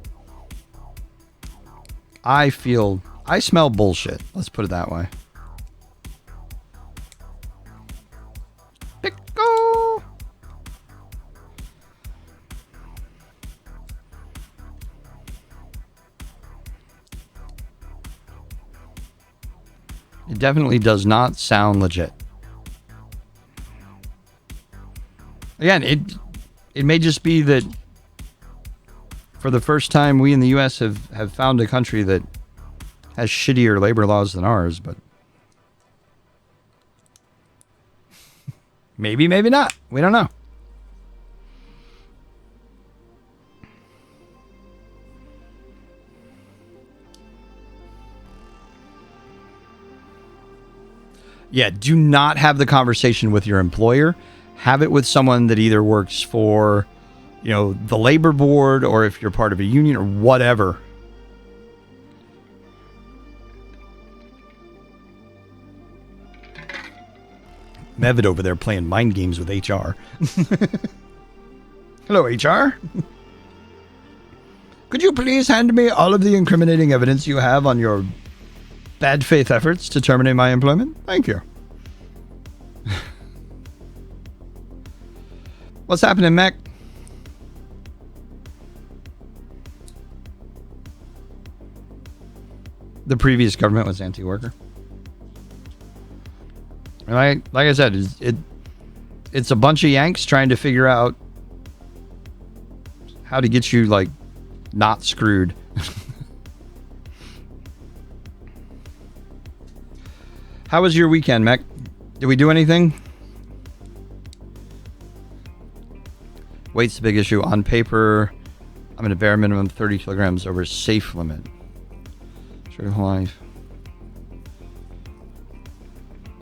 I smell bullshit. Let's put it that way. Pickle. It definitely does not sound legit. Again, it may just be that for the first time we in the U.S. have found a country that has shittier labor laws than ours, but maybe not. We don't know. Yeah, do not have the conversation with your employer. Have it with someone that either works for, the labor board, or if you're part of a union or whatever. Mevit over there playing mind games with HR. Hello, HR. Could you please hand me all of the incriminating evidence you have on your bad faith efforts to terminate my employment? Thank you. What's happening, Mac? The previous government was anti-worker. Like I said, it's a bunch of Yanks trying to figure out how to get you, not screwed. How was your weekend, Mac? Did we do anything? Weight's the big issue. On paper, I'm at a bare minimum 30 kilograms over safe limit. Sure, life.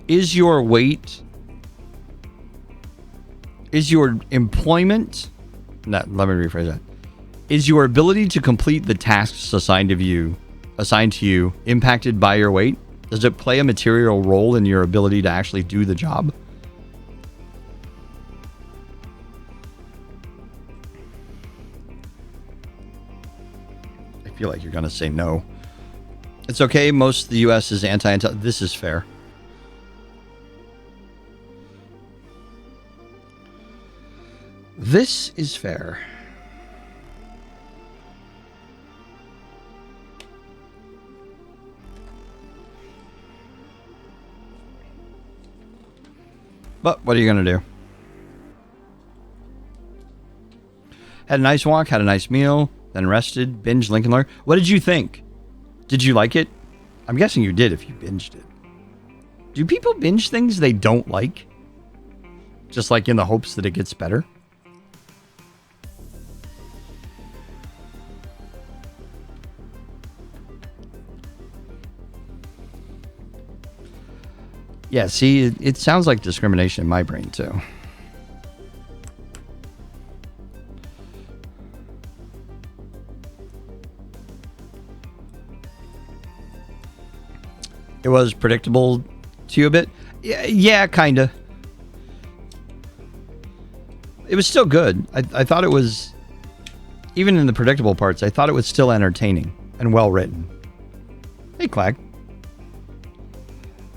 Is your weight... Is your employment... let me rephrase that. Is your ability to complete the tasks assigned to you impacted by your weight? Does it play a material role in your ability to actually do the job? I feel like you're going to say no. It's okay. Most of the U.S. is anti. This is fair. This is fair. But what are you going to do? Had a nice walk, had a nice meal, then rested, binged Lincoln Lawyer. What did you think? Did you like it? I'm guessing you did if you binged it. Do people binge things they don't like? Just in the hopes that it gets better? Yeah, see, it sounds like discrimination in my brain, too. It was predictable to you a bit? Yeah, kind of. It was still good. I thought it was, even in the predictable parts, I thought it was still entertaining and well written. Hey, Clag.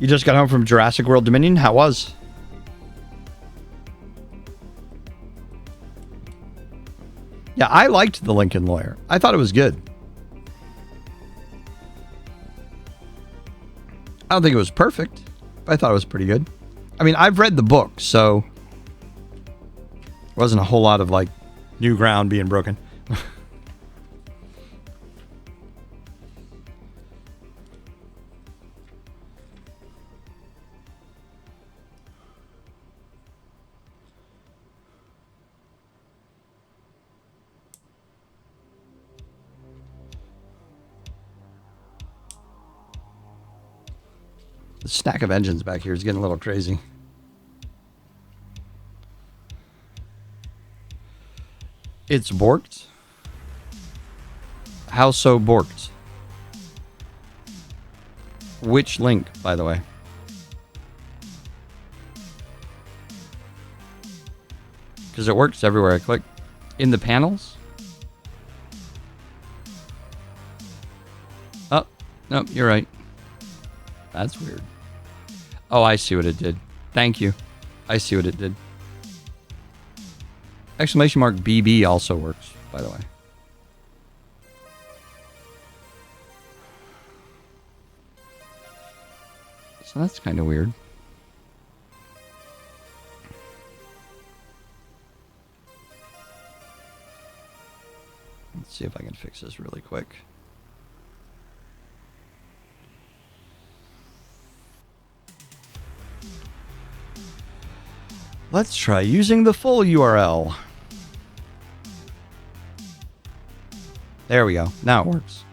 You just got home from Jurassic World Dominion? How was? Yeah, I liked The Lincoln Lawyer. I thought it was good. I don't think it was perfect, but I thought it was pretty good. I mean, I've read the book, so it wasn't a whole lot of new ground being broken. The stack of engines back here is getting a little crazy. It's borked. How so borked? Which link, by the way? Because it works everywhere I click. In the panels? Oh, no, you're right. That's weird. Oh, I see what it did. Thank you. I see what it did. Exclamation mark BB also works, by the way. So that's kind of weird. Let's see if I can fix this really quick. Let's try using the full URL. There we go. Now it works.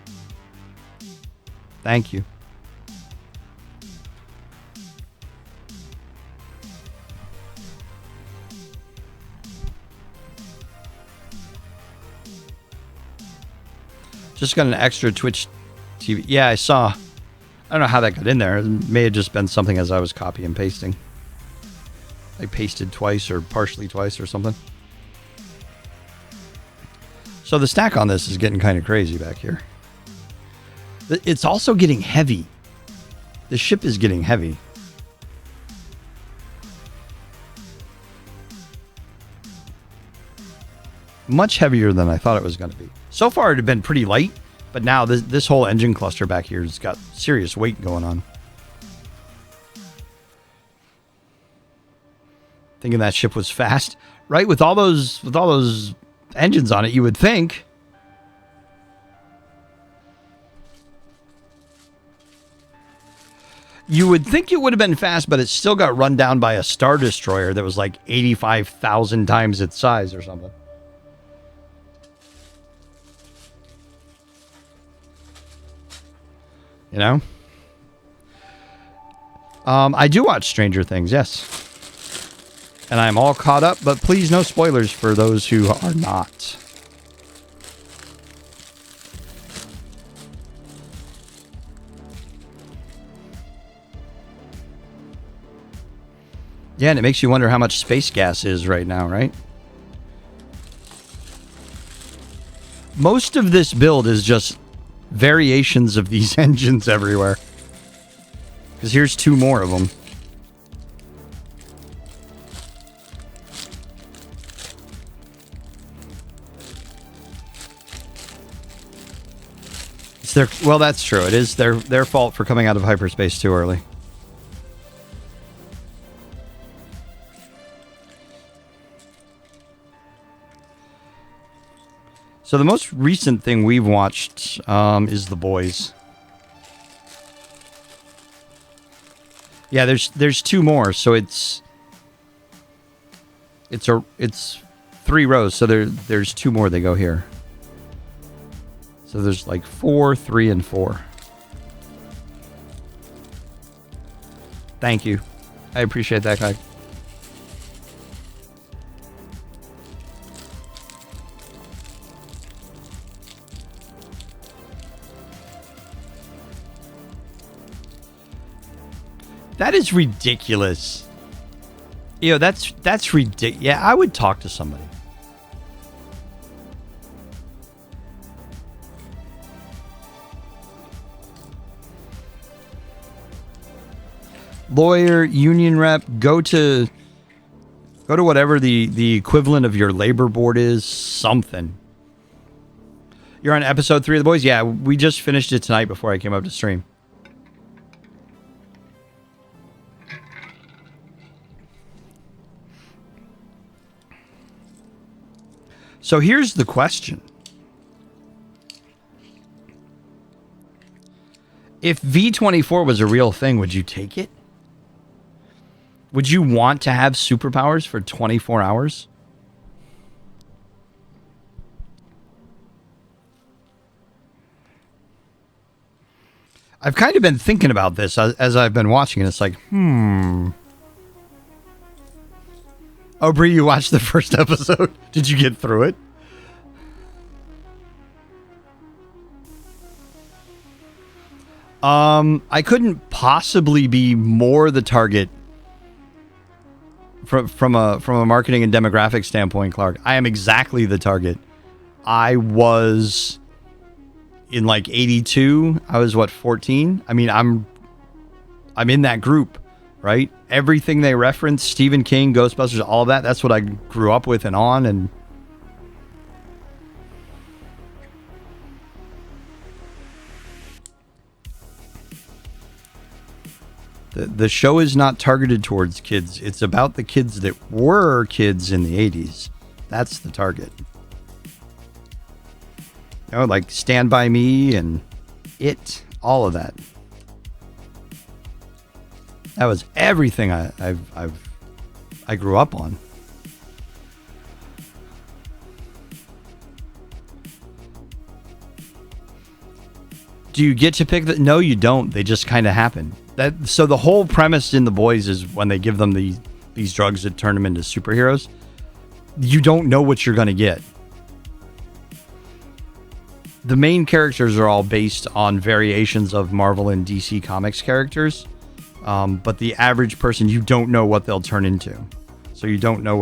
Thank you. Just got an extra Twitch TV. Yeah, I saw. I don't know how that got in there. It may have just been something as I was copy and pasting. I pasted twice or partially twice or something. So the stack on this is getting kind of crazy back here. It's also getting heavy. The ship is getting heavy. Much heavier than I thought it was going to be. So far, it had been pretty light, but now this whole engine cluster back here has got serious weight going on. Thinking that ship was fast, right? With all those engines on it, you would think. You would think it would have been fast, but it still got run down by a Star Destroyer that was like 85,000 times its size or something. You know? I do watch Stranger Things, yes. And I'm all caught up, but please no spoilers for those who are not. Yeah, and it makes you wonder how much space gas is right now, right? Most of this build is just variations of these engines everywhere. Because here's two more of them. It's their, well, that's true. It is their fault for coming out of hyperspace too early. So the most recent thing we've watched is The Boys. Yeah, there's two more, so it's 3 rows, so there's 2 more that go here. So there's like 4, 3, and 4. Thank you. I appreciate that, guy. That is ridiculous. You know, that's ridiculous. Yeah, I would talk to somebody. Lawyer, union rep, go to whatever the equivalent of your labor board is, something. You're on episode 3 of The Boys? Yeah, we just finished it tonight before I came up to stream. So here's the question. If V24 was a real thing, would you take it? Would you want to have superpowers for 24 hours? I've kind of been thinking about this as I've been watching it. It's like, Oh, Bree, you watched the first episode? Did you get through it? I couldn't possibly be more the target from a marketing and demographic standpoint, Clark. I am exactly the target. I was in like 82. I was 14? I mean, I'm in that group, right? Everything they reference, Stephen King, Ghostbusters, all of that, that's what I grew up with and on. And the show is not targeted towards kids. It's about the kids that were kids in the 80s. That's the target. You know, like Stand By Me and It, all of that. That was everything I grew up on. Do you get to pick the? No, you don't. They just kind of happen. So the whole premise in The Boys is when they give them these drugs that turn them into superheroes, you don't know what you're going to get. The main characters are all based on variations of Marvel and DC Comics characters, but the average person, you don't know what they'll turn into. So you don't know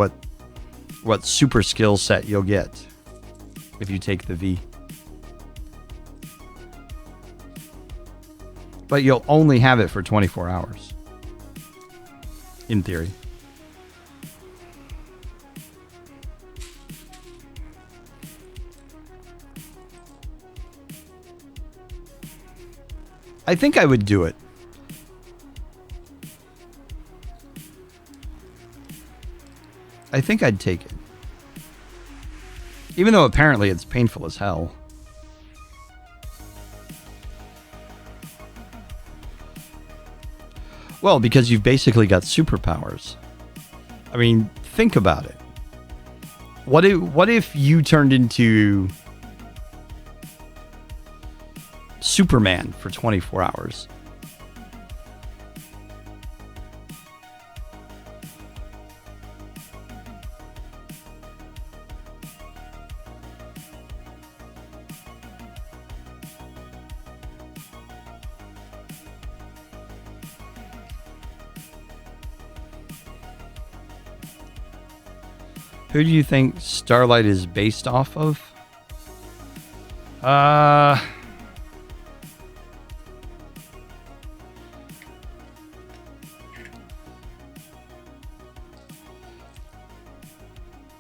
what super skill set you'll get if you take the V. But you'll only have it for 24 hours. In theory. I think I would do it. I think I'd take it. Even though apparently it's painful as hell. Well, because you've basically got superpowers. I mean, think about it. What if you turned into Superman for 24 hours? Who do you think Starlight is based off of?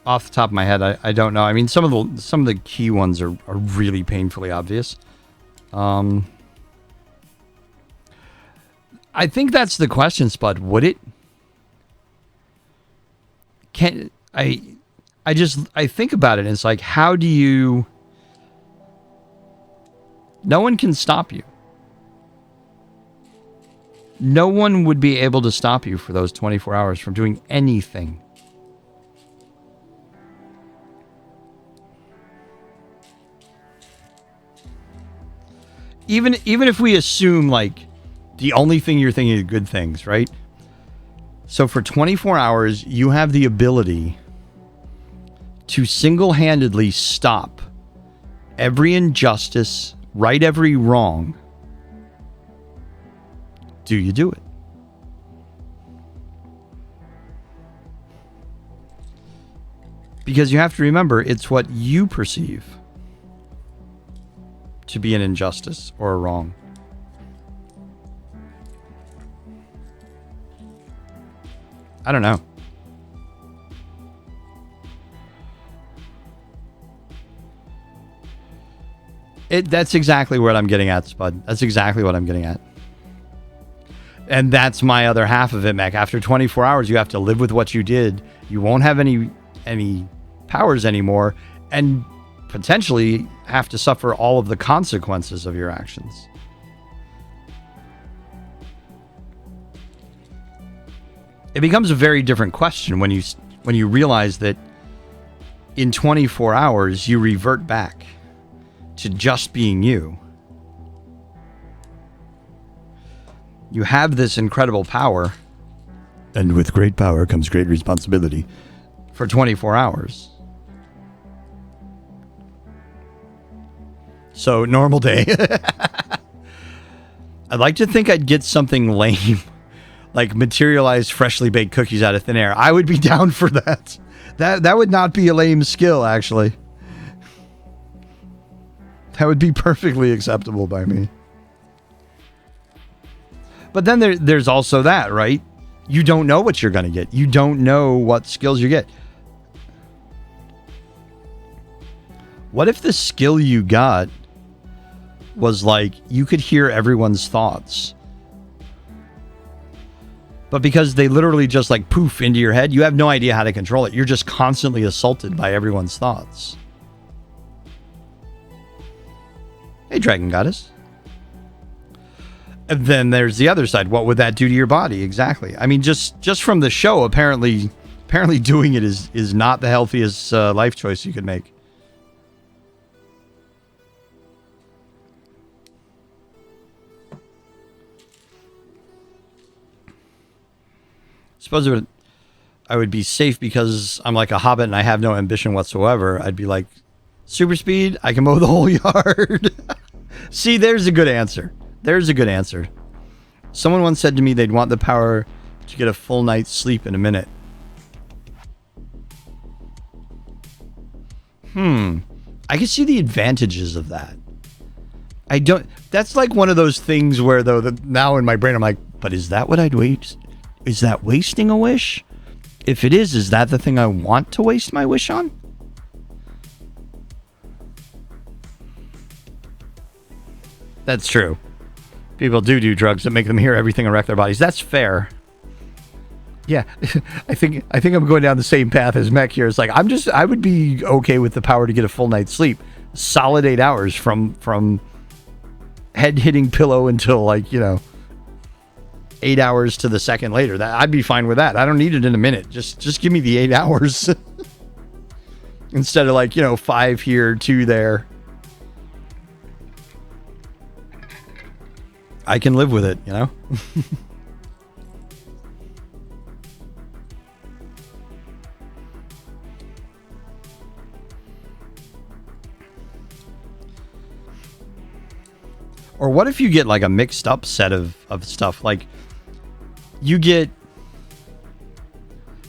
Off the top of my head, I don't know. I mean, some of the key ones are really painfully obvious. I think that's the question, Spud. Would it? I think about it and it's like, how do you... No one can stop you. No one would be able to stop you for those 24 hours from doing anything. Even if we assume, like, the only thing you're thinking is good things, right? So for 24 hours, you have the ability to single-handedly stop every injustice, right every wrong. Do you do it? Because you have to remember, it's what you perceive to be an injustice or a wrong. I don't know. That's exactly what I'm getting at, Spud. That's exactly what I'm getting at. And that's my other half of it, Mac. After 24 hours, you have to live with what you did. You won't have any powers anymore, and potentially have to suffer all of the consequences of your actions. It becomes a very different question when you realize that in 24 hours you revert back to just being you. You have this incredible power. And with great power comes great responsibility. For 24 hours. So, normal day. I'd like to think I'd get something lame. Like materialized freshly baked cookies out of thin air. I would be down for that. That would not be a lame skill, actually. That would be perfectly acceptable by me. But then there's also that, right? You don't know what you're going to get. You don't know what skills you get. What if the skill you got was like you could hear everyone's thoughts? But because they literally just like poof into your head, you have no idea how to control it. You're just constantly assaulted by everyone's thoughts. Hey, Dragon Goddess. And then there's the other side. What would that do to your body? Exactly. I mean, just from the show, apparently doing it is not the healthiest life choice you could make. Suppose I would be safe because I'm like a hobbit and I have no ambition whatsoever. I'd be like, super speed, I can mow the whole yard. See, there's a good answer. There's a good answer. Someone once said to me they'd want the power to get a full night's sleep in a minute. I can see the advantages of that. I don't... That's like one of those things where, though, now in my brain I'm like, but is that what I'd waste? Is that wasting a wish? If it is that the thing I want to waste my wish on? That's true. People do drugs that make them hear everything and wreck their bodies. That's fair. Yeah, I think I'm going down the same path as Mech here. It's like I would be okay with the power to get a full night's sleep, solid 8 hours from head hitting pillow until 8 hours to the second later. That I'd be fine with that. I don't need it in a minute. Just give me the 8 hours instead of 5 here, 2 there. I can live with it, Or what if you get like a mixed up set of stuff? Like you get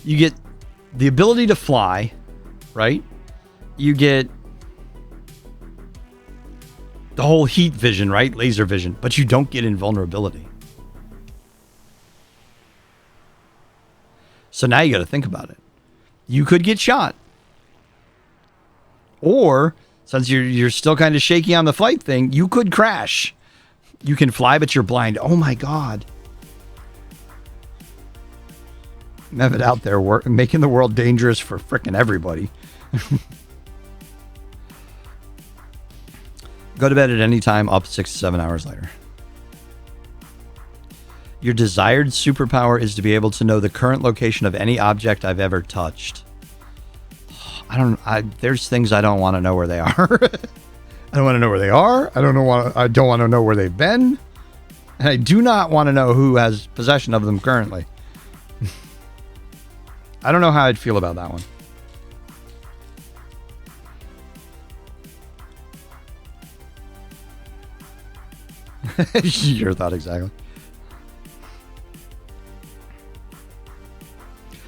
the ability to fly, right? You get the whole heat vision, right? Laser vision, but you don't get invulnerability. So now you got to think about it. You could get shot. Or since you're still kind of shaky on the flight thing, you could crash. You can fly, but you're blind. Oh my God. Have it out there making the world dangerous for frickin' everybody. Go to bed at any time, up 6 to 7 hours later. Your desired superpower is to be able to know the current location of any object I've ever touched. There's things I don't want to know where they are. I don't want to know where they are. I don't want to know where they've been. And I do not want to know who has possession of them currently. I don't know how I'd feel about that one. Your thought exactly.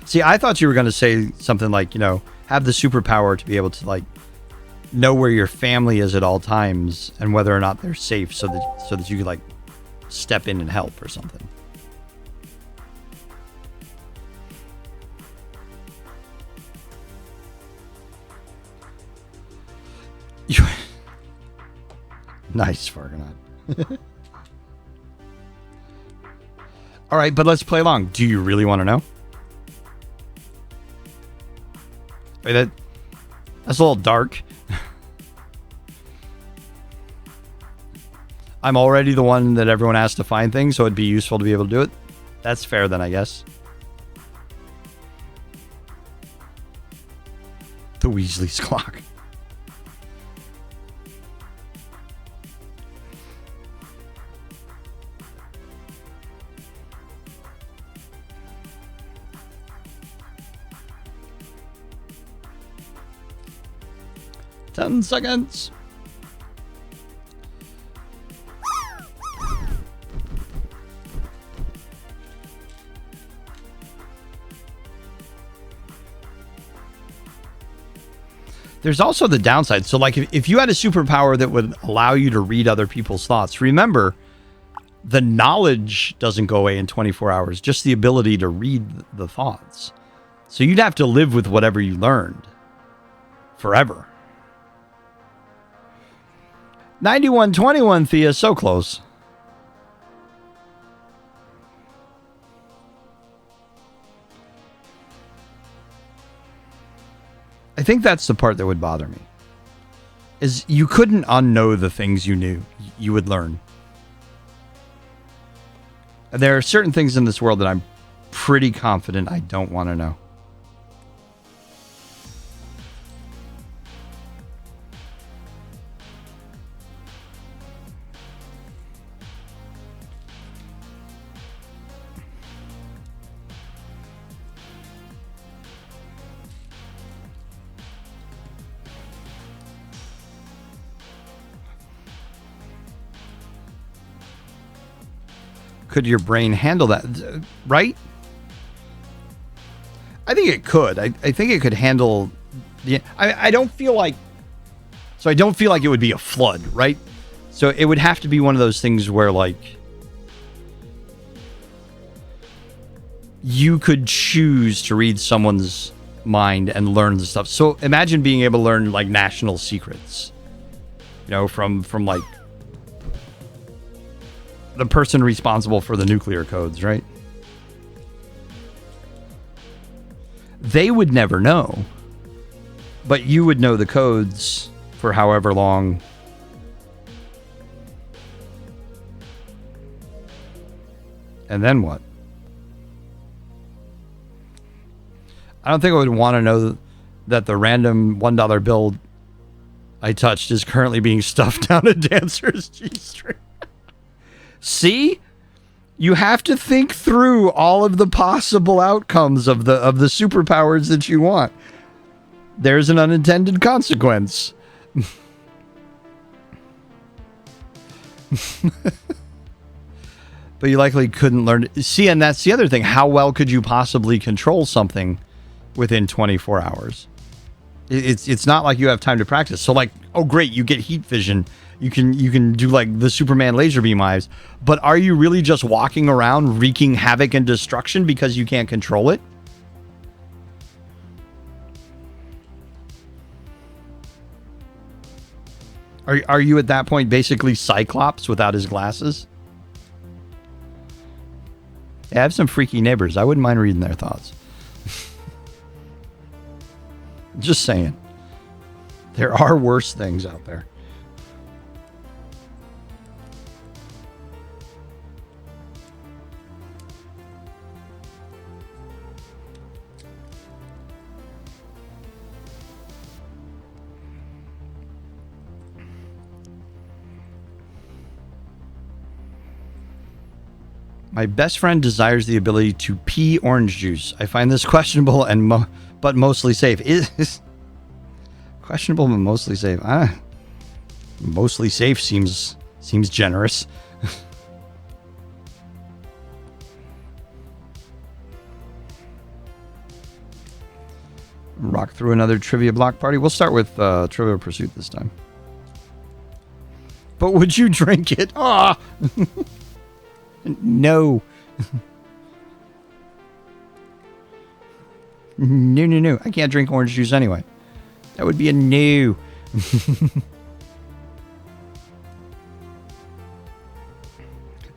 See, I thought you were going to say something like, have the superpower to be able to know where your family is at all times and whether or not they're safe so that you could step in and help or something. Nice, Fargonaut. All right, but let's play along. Do you really want to know? Wait, that's a little dark. I'm already the one that everyone has to find things, so it'd be useful to be able to do it. That's fair then, I guess. The Weasley's clock. 10 seconds. There's also the downside. So, like, if you had a superpower that would allow you to read other people's thoughts, remember, the knowledge doesn't go away in 24 hours, just the ability to read the thoughts. So you'd have to live with whatever you learned forever. 9121, Thea, so close. I think that's the part that would bother me. Is you couldn't unknow the things you knew. You would learn. There are certain things in this world that I'm pretty confident I don't want to know. Could your brain handle that? Right? I think it could. I think it could handle the... I don't feel like... So I don't feel like it would be a flood, right? So it would have to be one of those things where, like, you could choose to read someone's mind and learn the stuff. So imagine being able to learn, like, national secrets. You know, from like, the person responsible for the nuclear codes, right? They would never know, but you would know the codes for however long. And then what? I don't think I would want to know that the random $1 bill I touched is currently being stuffed down a dancer's G-string. See? You have to think through all of the possible outcomes of the superpowers that you want. There's an unintended consequence. But you likely couldn't learn. See, and that's the other thing. How well could you possibly control something within 24 hours? It's not like you have time to practice. So, like, oh great, you get heat vision. You can do like the Superman laser beam eyes, but are you really just walking around wreaking havoc and destruction because you can't control it? Are you at that point basically Cyclops without his glasses? Yeah, I have some freaky neighbors. I wouldn't mind reading their thoughts. Just saying. There are worse things out there. My best friend desires the ability to pee orange juice. I find this questionable and but mostly safe. Is questionable but mostly safe. Mostly safe seems generous. Rock through another trivia block party. We'll start with Trivia Pursuit this time. But would you drink it? Ah. No. No. I can't drink orange juice anyway. That would be a no.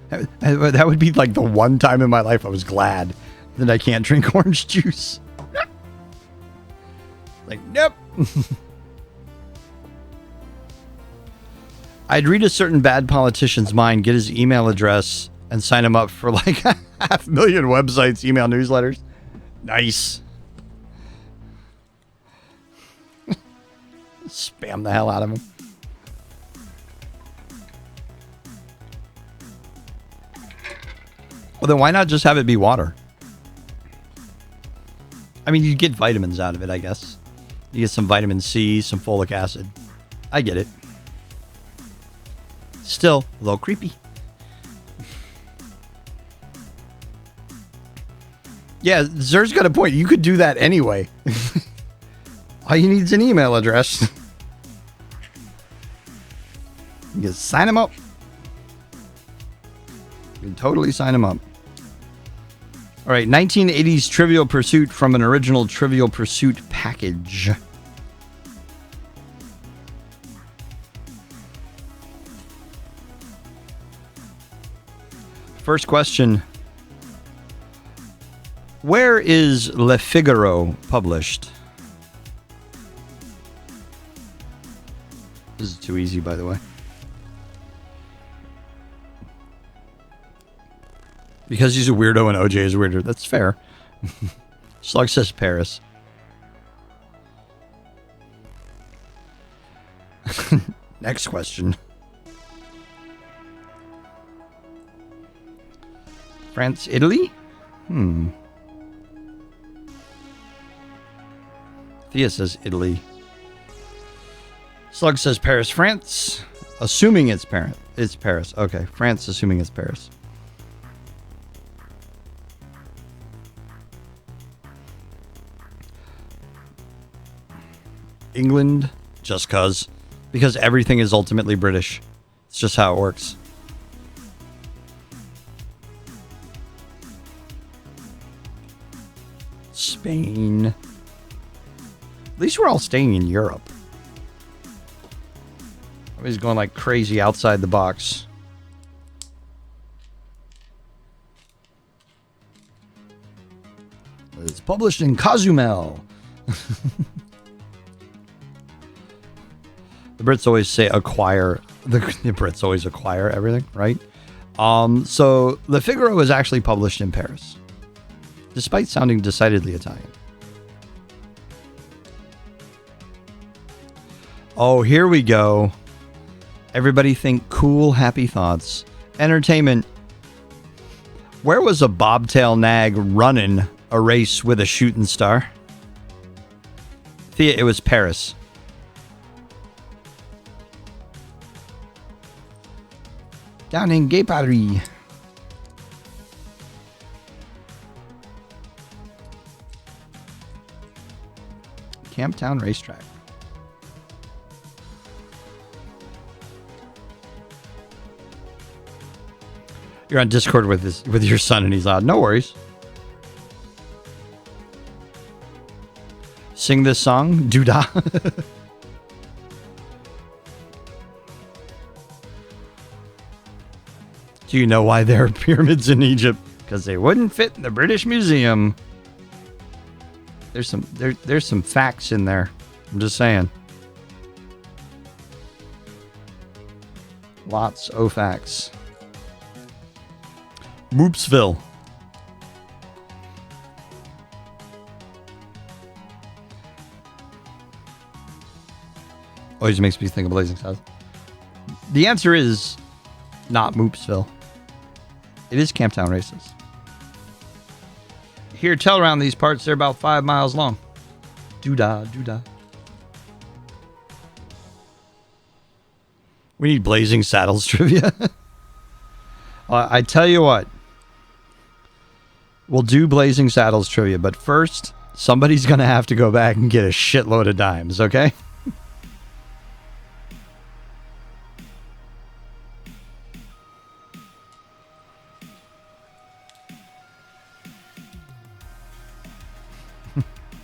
That would be like the one time in my life I was glad that I can't drink orange juice. Like, nope. I'd read a certain bad politician's mind, get his email address, and sign him up for like 500,000 websites, email newsletters. Nice. Spam the hell out of him. Well, then why not just have it be water? I mean, you get vitamins out of it, I guess. You get some vitamin C, some folic acid. I get it. Still a little creepy. Yeah, Zer's got a point. You could do that anyway. All you need is an email address. You can sign him up. You can totally sign him up. All right, 1980s Trivial Pursuit from an original Trivial Pursuit package. First question. Where is Le Figaro published? This is too easy, by the way. Because he's a weirdo and OJ is a weirdo. That's fair. Slug says Paris. Next question. France, Italy? Thea says Italy. Slug says Paris, France. Assuming it's Paris. Okay, France, assuming it's Paris. England, just cuz. Because everything is ultimately British. It's just how it works. Spain. At least we're all staying in Europe. Everybody's going like crazy outside the box. It's published in Cozumel. The Brits always say acquire. The Brits always acquire everything, right? So Le Figaro is actually published in Paris, despite sounding decidedly Italian. Oh, here we go. Everybody think cool, happy thoughts. Entertainment. Where was a bobtail nag running a race with a shooting star? Thea, it was Paris. Down in Gay Paris. Camptown Racetrack. You're on Discord with your son and he's loud. No worries. Sing this song, Doodah. Do you know why there are pyramids in Egypt? Because they wouldn't fit in the British Museum. There's some facts in there. I'm just saying. Lots of facts. Moopsville. Always makes me think of Blazing Saddles. The answer is not Moopsville. It is Camptown Races. Here, tell around these parts, they're about 5 miles long. Doodah, doodah. We need Blazing Saddles trivia. I tell you what. We'll do Blazing Saddles trivia, but first, somebody's going to have to go back and get a shitload of dimes, okay?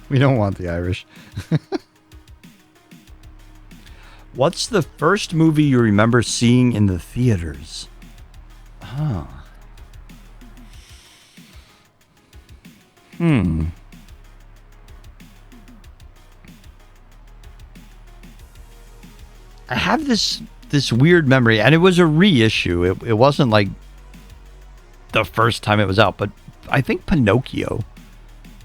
We don't want the Irish. What's the first movie you remember seeing in the theaters? I have this weird memory, and it was a reissue. It wasn't like the first time it was out, but I think Pinocchio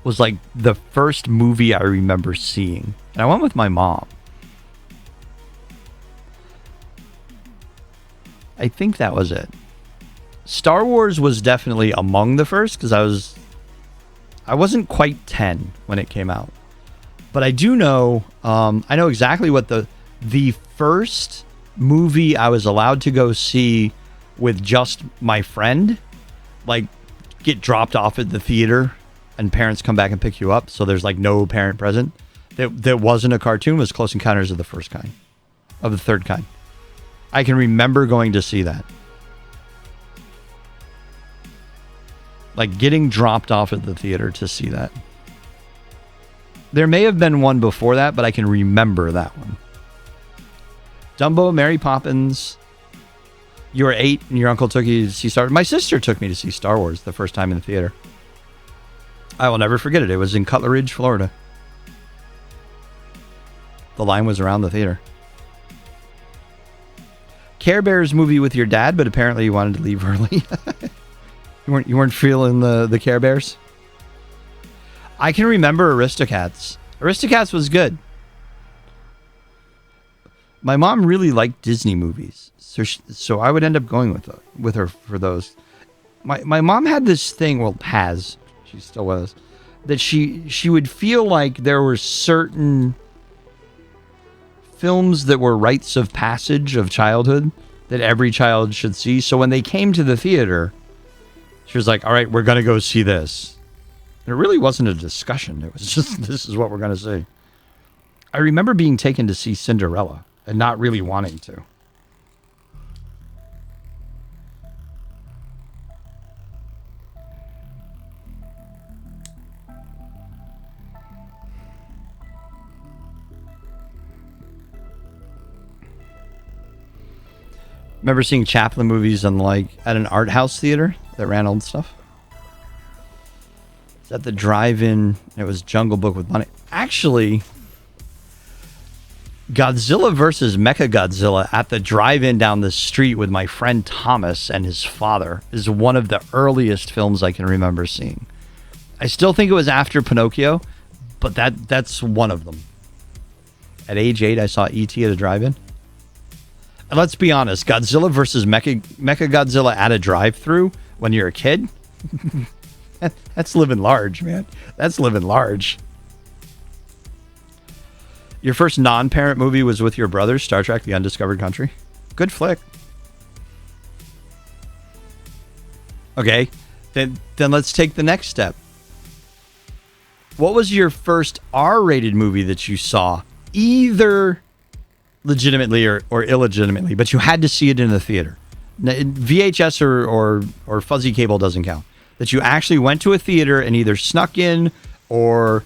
was like the first movie I remember seeing. And I went with my mom. I think that was it. Star Wars was definitely among the first because I wasn't quite 10 when it came out. But I do know, I know exactly what the the first movie I was allowed to go see with just my friend, like get dropped off at the theater and parents come back and pick you up, so there's like no parent present, that wasn't a cartoon, was Close Encounters of the Third Kind. I can remember going to see that. Like getting dropped off at the theater to see that. There may have been one before that, but I can remember that one. Dumbo, Mary Poppins. You were 8 and your uncle took you to see Star Wars. My sister took me to see Star Wars the first time in the theater. I will never forget it. It was in Cutler Ridge, Florida. The line was around the theater. Care Bears movie with your dad, but apparently you wanted to leave early. You weren't feeling the Care Bears? I can remember Aristocats. Aristocats was good. My mom really liked Disney movies, so I would end up going with her for those. My mom had this thing, well, has, she still was, that she would feel like there were certain films that were rites of passage of childhood that every child should see. So when they came to the theater, she was like, all right, we're going to go see this. There really wasn't a discussion. It was just, this is what we're going to see. I remember being taken to see Cinderella and not really wanting to. Remember seeing Chaplin movies on like at an art house theater that ran old stuff? It's at the drive-in. It was Jungle Book with Bunny. Actually, Godzilla versus Mechagodzilla at the drive-in down the street with my friend Thomas and his father is one of the earliest films I can remember seeing. I still think it was after Pinocchio, but that's one of them. At age 8, I saw E.T. at a drive-in. And let's be honest, Godzilla versus Mechagodzilla at a drive-thru when you're a kid? That's living large, man. That's living large. Your first non-parent movie was with your brothers, Star Trek: The Undiscovered Country. Good flick. Okay, then let's take the next step. What was your first R-rated movie that you saw, either legitimately or illegitimately, but you had to see it in the theater? VHS or fuzzy cable doesn't count. That you actually went to a theater and either snuck in or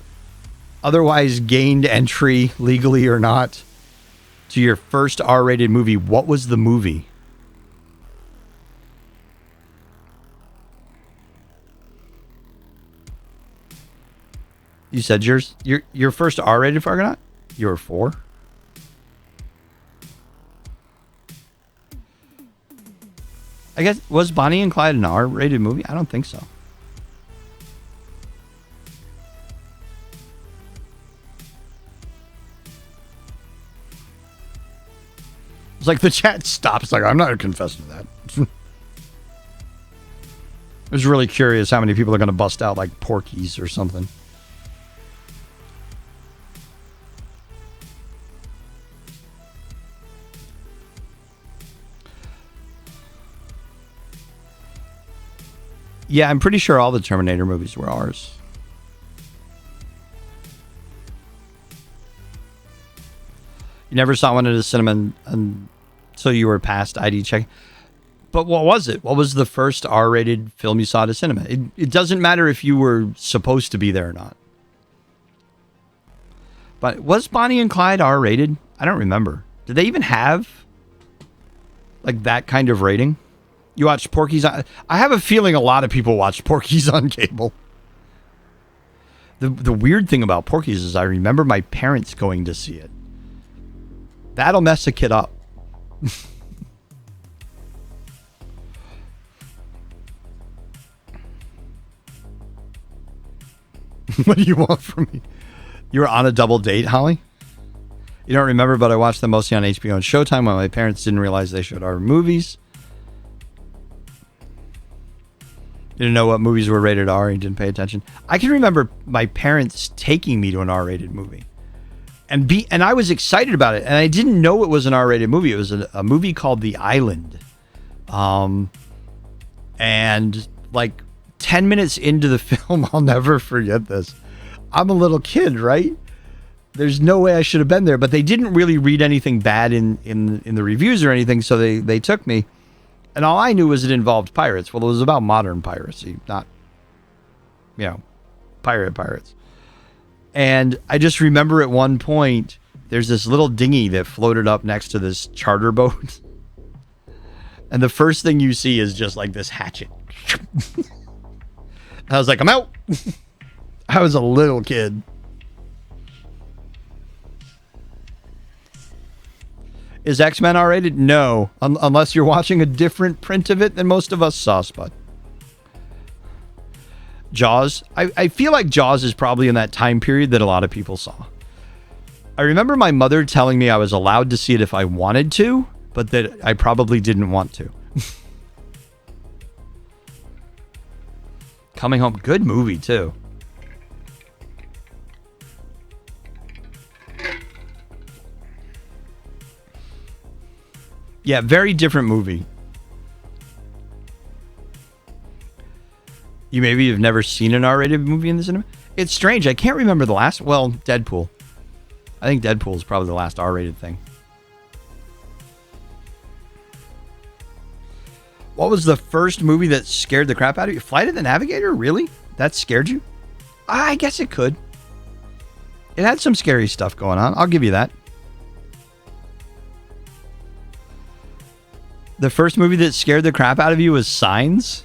otherwise gained entry, legally or not, to your first R-rated movie. What was the movie? You said your first R-rated Fargonaut? You were 4? I guess, was Bonnie and Clyde an R-rated movie? I don't think so. It's like the chat stops. Like, I'm not confessing to that. I was really curious how many people are going to bust out like Porky's or something. Yeah, I'm pretty sure all the Terminator movies were ours. You never saw one at a cinema until you were past ID check. But what was it? What was the first R-rated film you saw at a cinema? It doesn't matter if you were supposed to be there or not. But was Bonnie and Clyde R-rated? I don't remember. Did they even have like that kind of rating? You watched Porky's on... I have a feeling a lot of people watched Porky's on cable. The weird thing about Porky's is I remember my parents going to see it. That'll mess a kid up. What do you want from me? You were on a double date, Holly? You don't remember, but I watched them mostly on HBO and Showtime when my parents didn't realize they showed our movies. You didn't know what movies were rated R and didn't pay attention. I can remember my parents taking me to an R-rated movie. and I was excited about it, and I didn't know it was an R-rated movie. It was a movie called The Island. And like 10 minutes into the film, I'll never forget this. I'm a little kid, right? There's no way I should have been there, but they didn't really read anything bad in the reviews or anything, so they took me. And all I knew was it involved pirates. Well, it was about modern piracy, not, pirates. And I just remember at one point, there's this little dinghy that floated up next to this charter boat. And the first thing you see is just like this hatchet. I was like, I'm out. I was a little kid. Is X-Men R-rated? No, unless you're watching a different print of it than most of us saw, Spud. Jaws. I feel like Jaws is probably in that time period that a lot of people saw. I remember my mother telling me I was allowed to see it if I wanted to, but that I probably didn't want to. Coming Home. Good movie, too. Yeah, very different movie. You maybe have never seen an R-rated movie in the cinema? It's strange. I can't remember the last... Well, Deadpool. I think Deadpool is probably the last R-rated thing. What was the first movie that scared the crap out of you? Flight of the Navigator? Really? That scared you? I guess it could. It had some scary stuff going on. I'll give you that. The first movie that scared the crap out of you was Signs?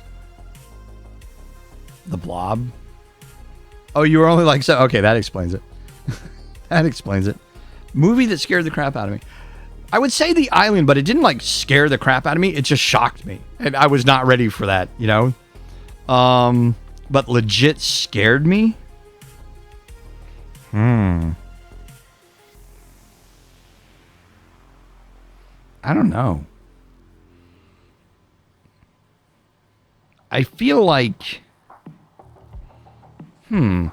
The Blob? Oh, you were only like... So, okay, that explains it. That explains it. Movie that scared the crap out of me. I would say The Island, but it didn't like scare the crap out of me. It just shocked me. And I was not ready for that, you know? But legit scared me? I don't know. I feel like... I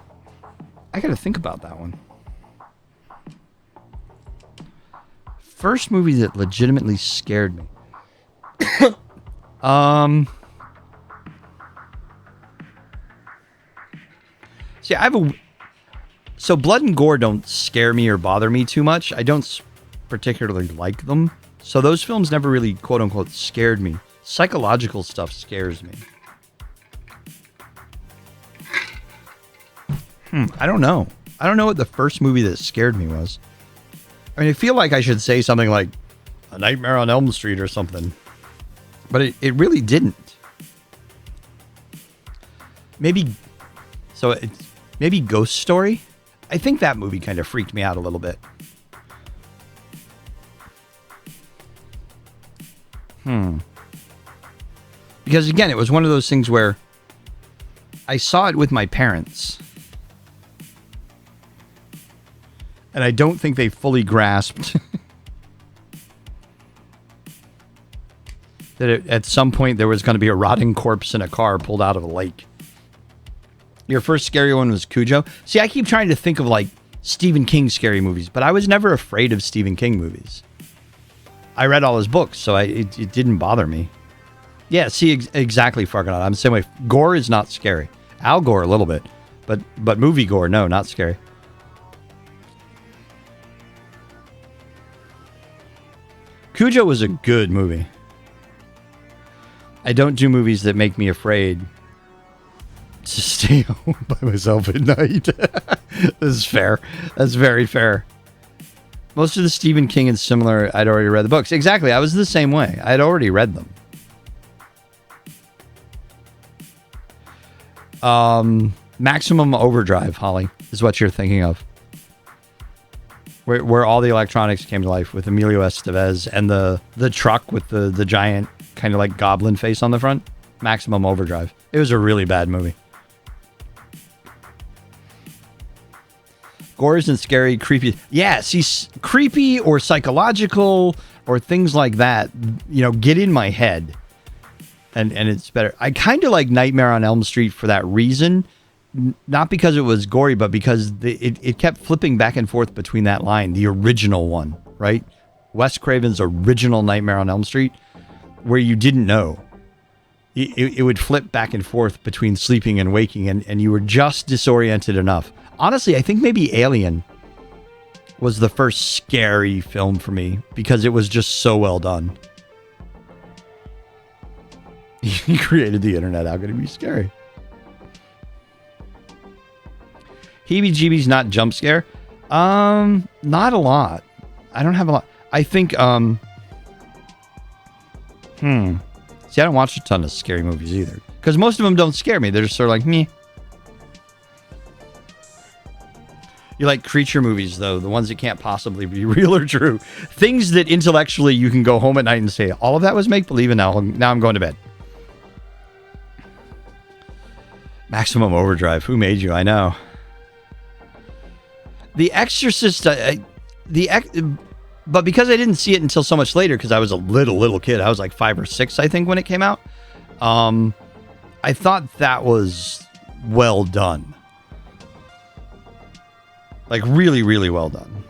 gotta think about that one. First movie that legitimately scared me. See, I have a... So blood and gore don't scare me or bother me too much. I don't particularly like them. So those films never really, quote unquote, scared me. Psychological stuff scares me. I don't know. I don't know what the first movie that scared me was. I mean, I feel like I should say something like A Nightmare on Elm Street or something. But it really didn't. Maybe Ghost Story? I think that movie kind of freaked me out a little bit. Because again, it was one of those things where I saw it with my parents. And I don't think they fully grasped that at some point there was going to be a rotting corpse in a car pulled out of a lake. Your first scary one was Cujo. See, I keep trying to think of like Stephen King scary movies, but I was never afraid of Stephen King movies. I read all his books, so it didn't bother me. Yeah, see, exactly, Fargonaut. I'm the same way. Gore is not scary. Al Gore a little bit, but movie gore, no, not scary. Cujo was a good movie. I don't do movies that make me afraid to stay home by myself at night. This is fair. That's very fair. Most of the Stephen King and similar, I'd already read the books. Exactly. I was the same way. I'd already read them. Maximum Overdrive, Holly, is what you're thinking of. Where all the electronics came to life with Emilio Estevez and the truck with the giant kind of like goblin face on the front. Maximum Overdrive. It was a really bad movie. Gore isn't scary, creepy. Yeah, see, creepy or psychological or things like that, you know, get in my head. And it's better. I kind of like Nightmare on Elm Street for that reason. not because it was gory, but because it kept flipping back and forth between that line, the original one, right? Wes Craven's original Nightmare on Elm Street, where you didn't know. It would flip back and forth between sleeping and waking, and you were just disoriented enough. Honestly, I think maybe Alien was the first scary film for me because it was just so well done. He created the internet. How could it be scary? Heebie-jeebies, not jump scare. Not a lot. I don't have a lot. I think, See, I don't watch a ton of scary movies either. Because most of them don't scare me. They're just sort of like, meh. You like creature movies, though. The ones that can't possibly be real or true. Things that intellectually you can go home at night and say, all of that was make-believe, and now I'm going to bed. Maximum Overdrive. Who made you? I know. The Exorcist, but because I didn't see it until so much later, because I was a little kid, I was like 5 or 6, I think, when it came out. I thought that was well done, like really, really well done.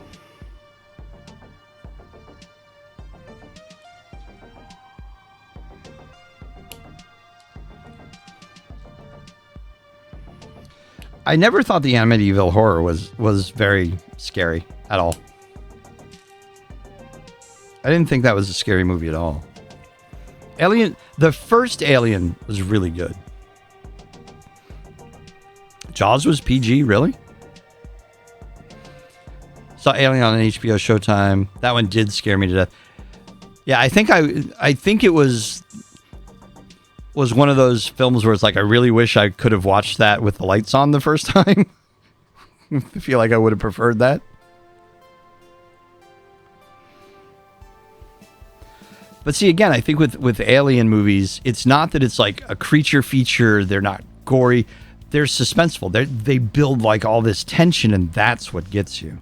I never thought the Amityville Horror was very scary at all. I didn't think that was a scary movie at all. Alien, the first Alien was really good. Jaws was PG, really? Saw Alien on HBO Showtime. That one did scare me to death. Yeah, I think it was one of those films where it's like, I really wish I could have watched that with the lights on the first time. I feel like I would have preferred that. But see, again, I think with Alien movies, it's not that it's like a creature feature. They're not gory. They're suspenseful. They build like all this tension, and that's what gets you.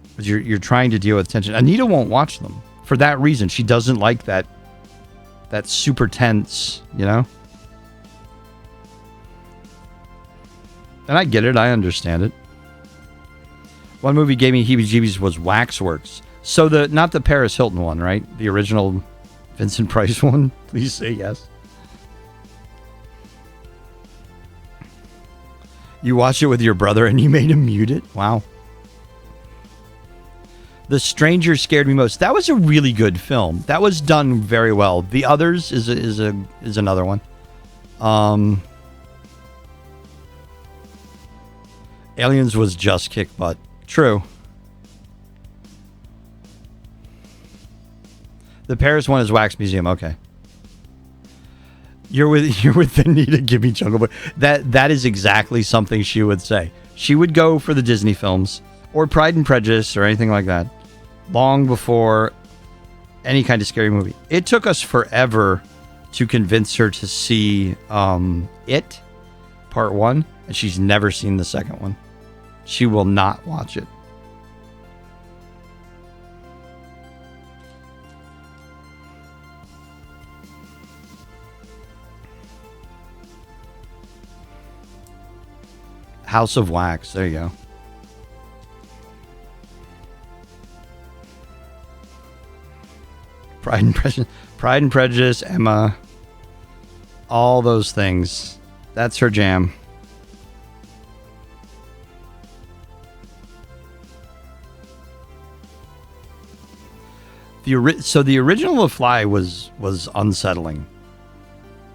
Because you're trying to deal with tension. Anita won't watch them for that reason. She doesn't like that super tense, you know? And I get it. I understand it. One movie gave me heebie-jeebies was Waxworks. So not the Paris Hilton one, right? The original Vincent Price one. Please say yes. You watched it with your brother and you made him mute it? Wow. The Stranger scared me most. That was a really good film. That was done very well. The Others is another one. Aliens was just kick butt. True. The Paris one is Wax Museum. Okay. You're with Anita. Give me Jungle Boy. That is exactly something she would say. She would go for the Disney films or Pride and Prejudice or anything like that. Long before any kind of scary movie. It took us forever to convince her to see It, Part 1, and she's never seen the second one. She will not watch it. House of Wax. There you go. Pride and Prejudice, Emma, all those things. That's her jam. So the original The Fly was unsettling.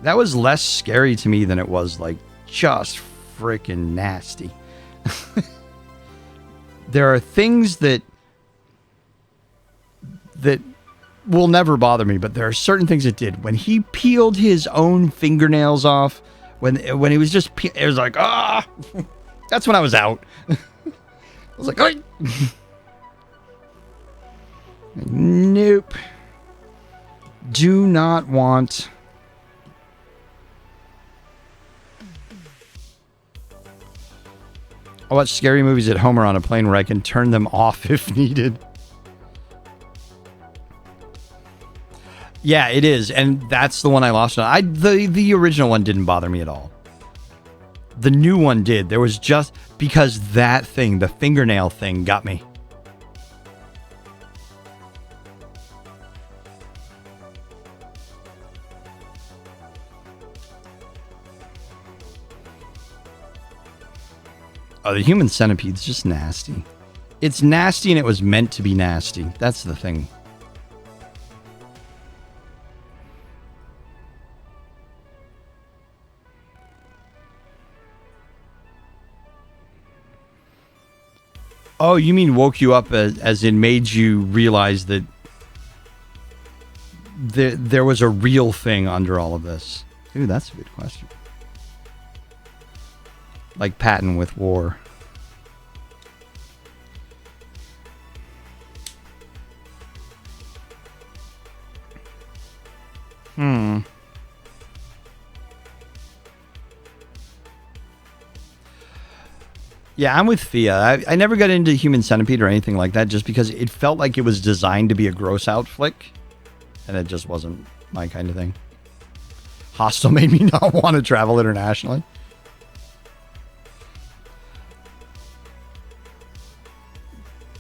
That was less scary to me than it was like just freaking nasty. There are things that will never bother me, but there are certain things it did. When he peeled his own fingernails off, when he was just, it was like, that's when I was out. I was like, nope. Do not want. I watch scary movies at home or on a plane where I can turn them off if needed. Yeah, it is, and that's the one I lost on. The original one didn't bother me at all. The new one did. There was just because that thing, the fingernail thing, got me. Oh, the human centipede's just nasty. It's nasty and it was meant to be nasty. That's the thing. Oh, you mean woke you up as in made you realize that there was a real thing under all of this? Ooh, that's a good question. Like Patton with war. Yeah, I'm with Thea. I never got into Human Centipede or anything like that just because it felt like it was designed to be a gross out flick. And it just wasn't my kind of thing. Hostel made me not want to travel internationally.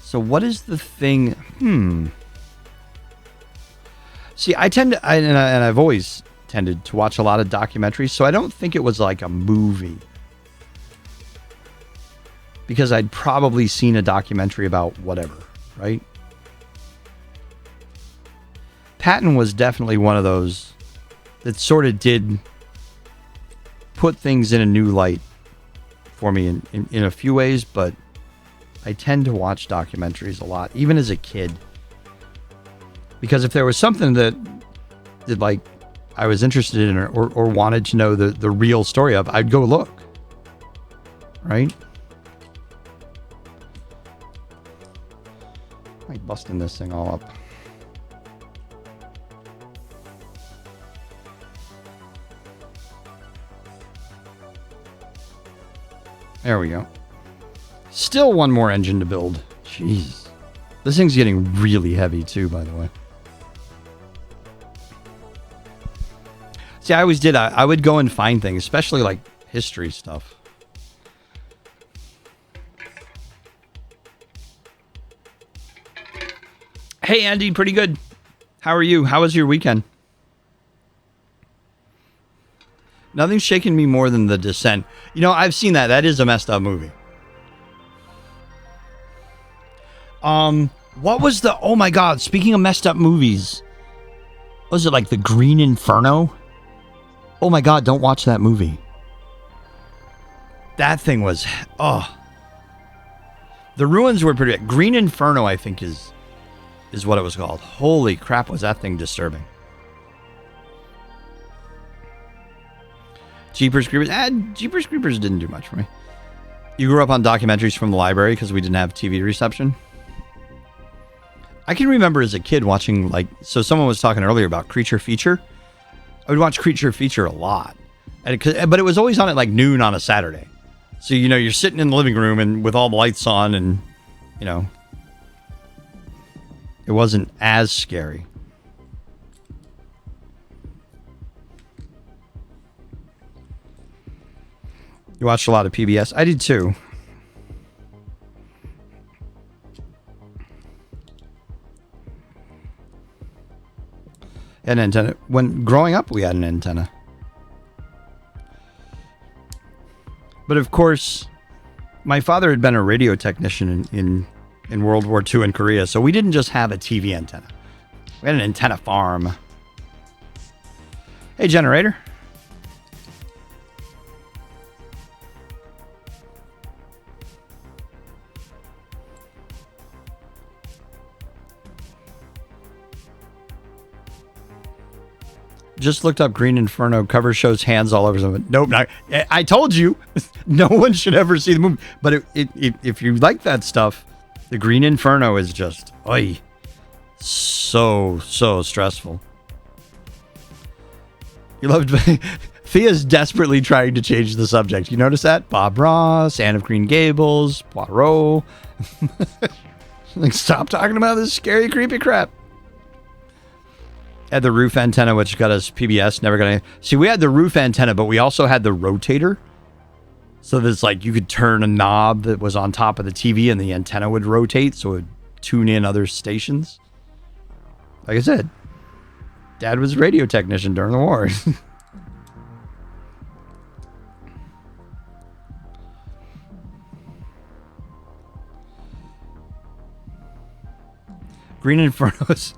So what is the thing? See, I tend to, and I've always tended to watch a lot of documentaries, so I don't think it was like a movie. Because I'd probably seen a documentary about whatever, right? Patton was definitely one of those that sort of did put things in a new light for me in a few ways, but I tend to watch documentaries a lot, even as a kid. Because if there was something that like I was interested in or wanted to know the real story of, I'd go look. Right? I'm busting this thing all up. There we go. Still one more engine to build. Jeez. This thing's getting really heavy too, by the way. See, I always did. I would go and find things, especially like history stuff. Hey, Andy, pretty good. How are you? How was your weekend? Nothing's shaken me more than The Descent. You know, I've seen that. That is a messed up movie. What was the... Oh, my God. Speaking of messed up movies. Was it like The Green Inferno? Oh, my God. Don't watch that movie. That thing was... Oh. The ruins were pretty... Green Inferno, I think, is what it was called. Holy crap, was that thing disturbing. Jeepers Creepers. Jeepers Creepers didn't do much for me. You grew up on documentaries from the library because we didn't have TV reception? I can remember as a kid watching, like... So someone was talking earlier about Creature Feature. I would watch Creature Feature a lot. But it was always on at like noon on a Saturday. So, you know, you're sitting in the living room and with all the lights on and, you know... It wasn't as scary. You watched a lot of PBS? I did too. An antenna. When growing up, we had an antenna. But of course, my father had been a radio technician in World War II in Korea, so we didn't just have a TV antenna. We had an antenna farm. Hey, generator. Just looked up Green Inferno. Cover shows hands all over something. Nope. I told you. No one should ever see the movie. But if you like that stuff, the Green Inferno is just, oy, so stressful. You loved... Thea's desperately trying to change the subject. You notice that? Bob Ross, Anne of Green Gables, Poirot. Like, stop talking about this scary, creepy crap. Had the roof antenna, which got us PBS. Never got any. See, we had the roof antenna, but we also had the rotator. So there's like you could turn a knob that was on top of the TV and the antenna would rotate so it would tune in other stations. Like I said, Dad was a radio technician during the war. Green Infernos.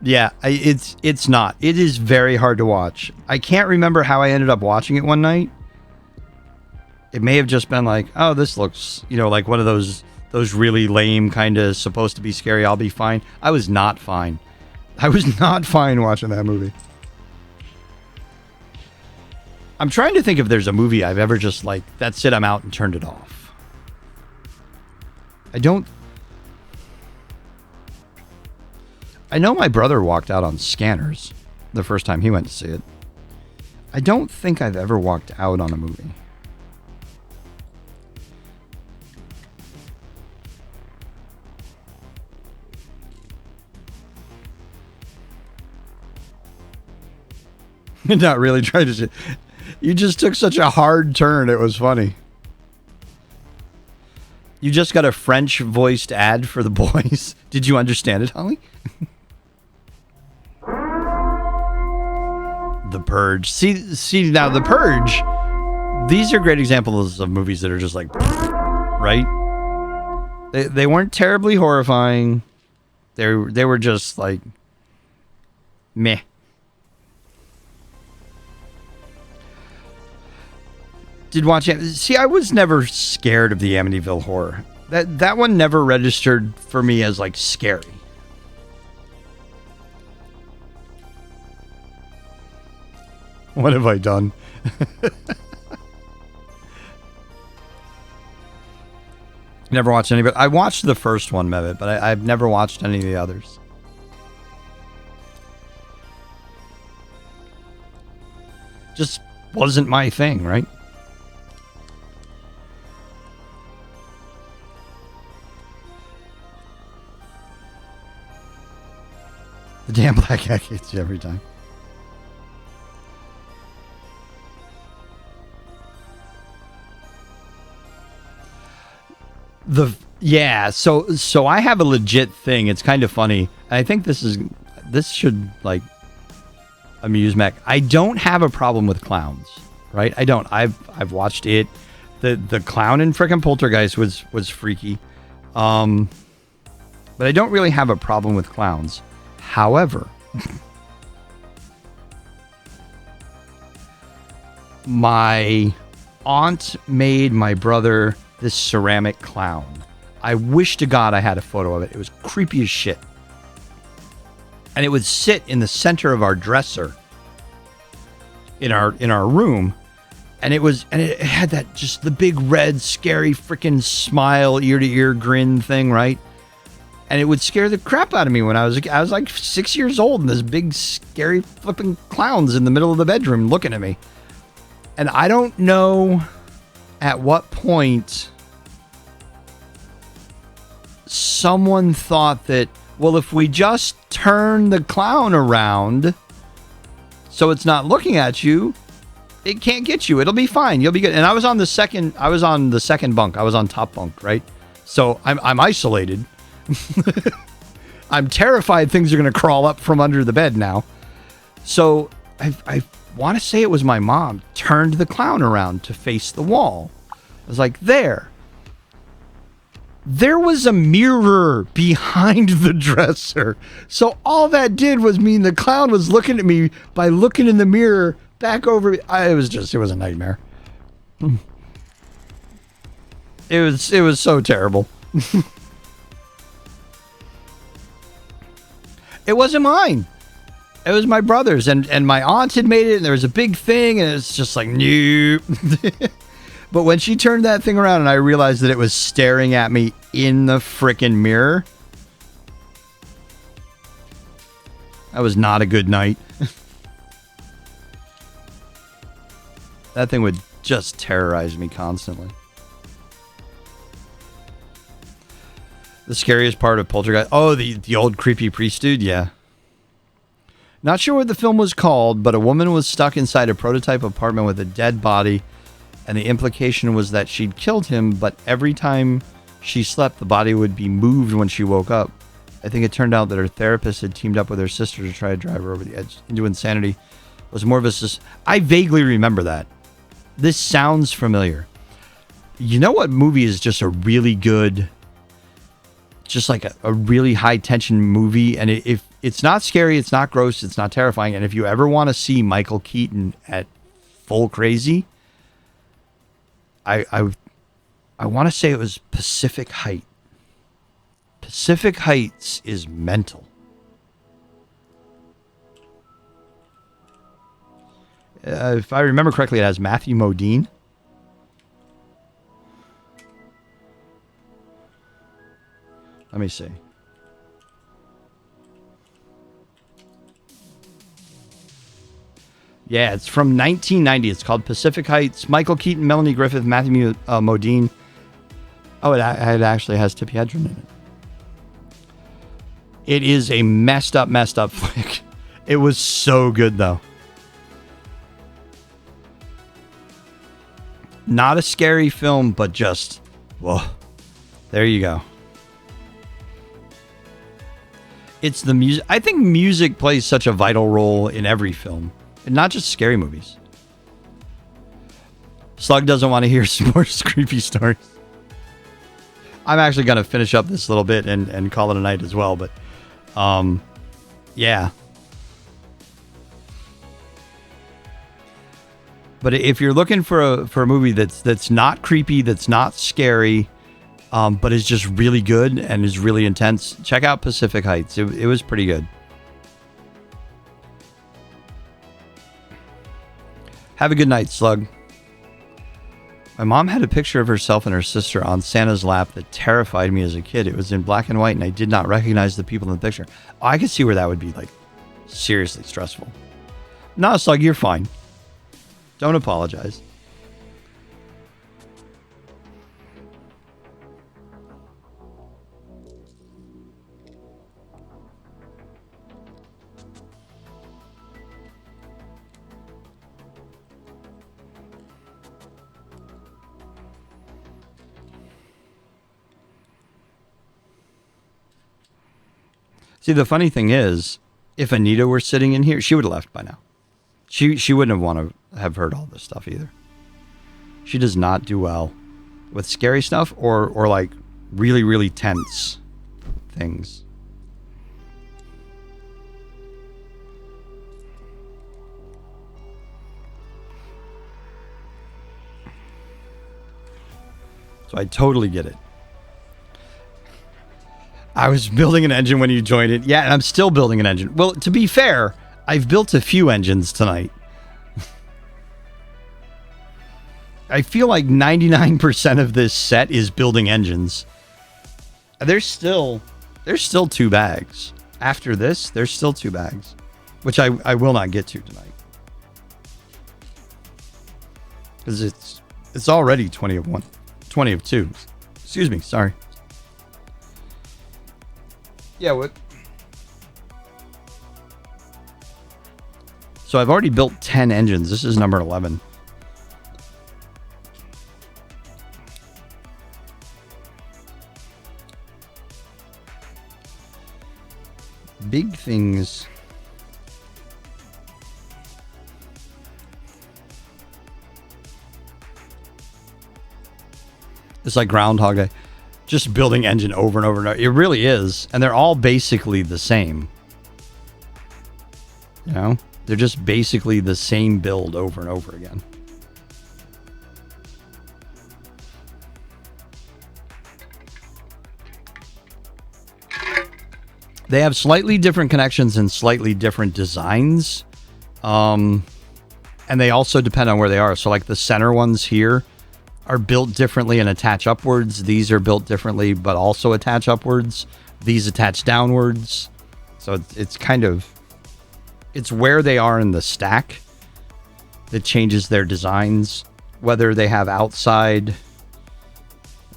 Yeah, it's not. It is very hard to watch. I can't remember how I ended up watching it one night. It may have just been like, oh, this looks, like one of those really lame kind of supposed to be scary. I'll be fine. I was not fine. I was not fine watching that movie. I'm trying to think if there's a movie I've ever just like, that's it, I'm out and turned it off. I know my brother walked out on Scanners the first time he went to see it. I don't think I've ever walked out on a movie. Not really trying to... You just took such a hard turn. It was funny. You just got a French-voiced ad for The Boys. Did you understand it, Holly? The Purge. See now, The Purge, these are great examples of movies that are just like, right? They weren't terribly horrifying. They were just like, meh. Did watch it. See, I was never scared of the Amityville Horror. That one never registered for me as like scary. What have I done? Never watched any of it. I watched the first one, Mevit, but I've never watched any of the others. Just wasn't my thing, right? The damn black cat gets you every time. So I have a legit thing. It's kind of funny. I think this should like amuse Mac. I don't have a problem with clowns, right? I don't. I've watched it. The clown in frickin' Poltergeist was freaky. But I don't really have a problem with clowns. However, my aunt made my brother this ceramic clown. I wish to God I had a photo of it. It was creepy as shit. And it would sit in the center of our dresser in our room. And it had that just the big red scary freaking smile, ear to ear grin thing, right? And it would scare the crap out of me when I was like 6 years old, and this big scary flipping clowns in the middle of the bedroom looking at me. And I don't know at what point someone thought that, well, if we just turn the clown around so it's not looking at you, it can't get you. It'll be fine. You'll be good. And I was on the second bunk. I was on top bunk, right? So I'm isolated. I'm terrified things are going to crawl up from under the bed now. So I want to say it was my mom turned the clown around to face the wall. I was like, there was a mirror behind the dresser. So all that did was mean the clown was looking at me by looking in the mirror back over. It was a nightmare. It was so terrible. It wasn't mine. It was my brother's, and my aunt had made it, and there was a big thing, and it's just like, nope. But when she turned that thing around and I realized that it was staring at me in the frickin' mirror, that was not a good night. That thing would just terrorize me constantly. The scariest part of Poltergeist. Oh, the old creepy priest dude, yeah. Not sure what the film was called, but a woman was stuck inside a prototype apartment with a dead body And the implication was that she'd killed him, but every time she slept, the body would be moved when she woke up. I think it turned out that her therapist had teamed up with her sister to try to drive her over the edge into insanity. It was more of a... I vaguely remember that. This sounds familiar. You know what movie is just a really good... Just like a really high-tension movie, and if it's not scary, it's not gross, it's not terrifying, and if you ever want to see Michael Keaton at full crazy, I want to say it was Pacific Heights. Pacific Heights is mental. If I remember correctly, it has Matthew Modine. Let me see. Yeah, it's from 1990. It's called Pacific Heights. Michael Keaton, Melanie Griffith, Matthew Modine. Oh, it actually has Tippi Hedren in it. It is a messed up flick. It was so good, though. Not a scary film, but just, whoa. There you go. It's the music. I think music plays such a vital role in every film, and not just scary movies. Slug doesn't want to hear some more creepy stories. I'm actually going to finish up this little bit and call it a night as well, but yeah. But if you're looking for a movie that's not creepy, that's not scary, but is just really good and is really intense, check out Pacific Heights. It was pretty good. Have a good night, Slug. My mom had a picture of herself and her sister on Santa's lap that terrified me as a kid. It was in black and white, and I did not recognize the people in the picture. Oh, I could see where that would be, like, seriously stressful. No, Slug, you're fine. Don't apologize. See, the funny thing is, if Anita were sitting in here, she would have left by now. She wouldn't have want to have heard all this stuff either. She does not do well with scary stuff or like really, really tense things. So I totally get it. I was building an engine when you joined it. Yeah, and I'm still building an engine. Well, to be fair, I've built a few engines tonight. I feel like 99% of this set is building engines. There's still 2 bags. After this, there's still 2 bags, which I will not get to tonight. Because it's already 20 of 1, 20 of 2. Excuse me, sorry. Yeah, what? So I've already built 10 engines. This is number 11. Big things. It's like Groundhog Day. Just building engine over and over and over. It really is. And they're all basically the same. You know? They're just basically the same build over and over again. They have slightly different connections and slightly different designs. And they also depend on where they are. So like the center ones here are built differently and attach upwards. These are built differently, but also attach upwards. These attach downwards. So it's kind of... It's where they are in the stack that changes their designs. Whether they have outside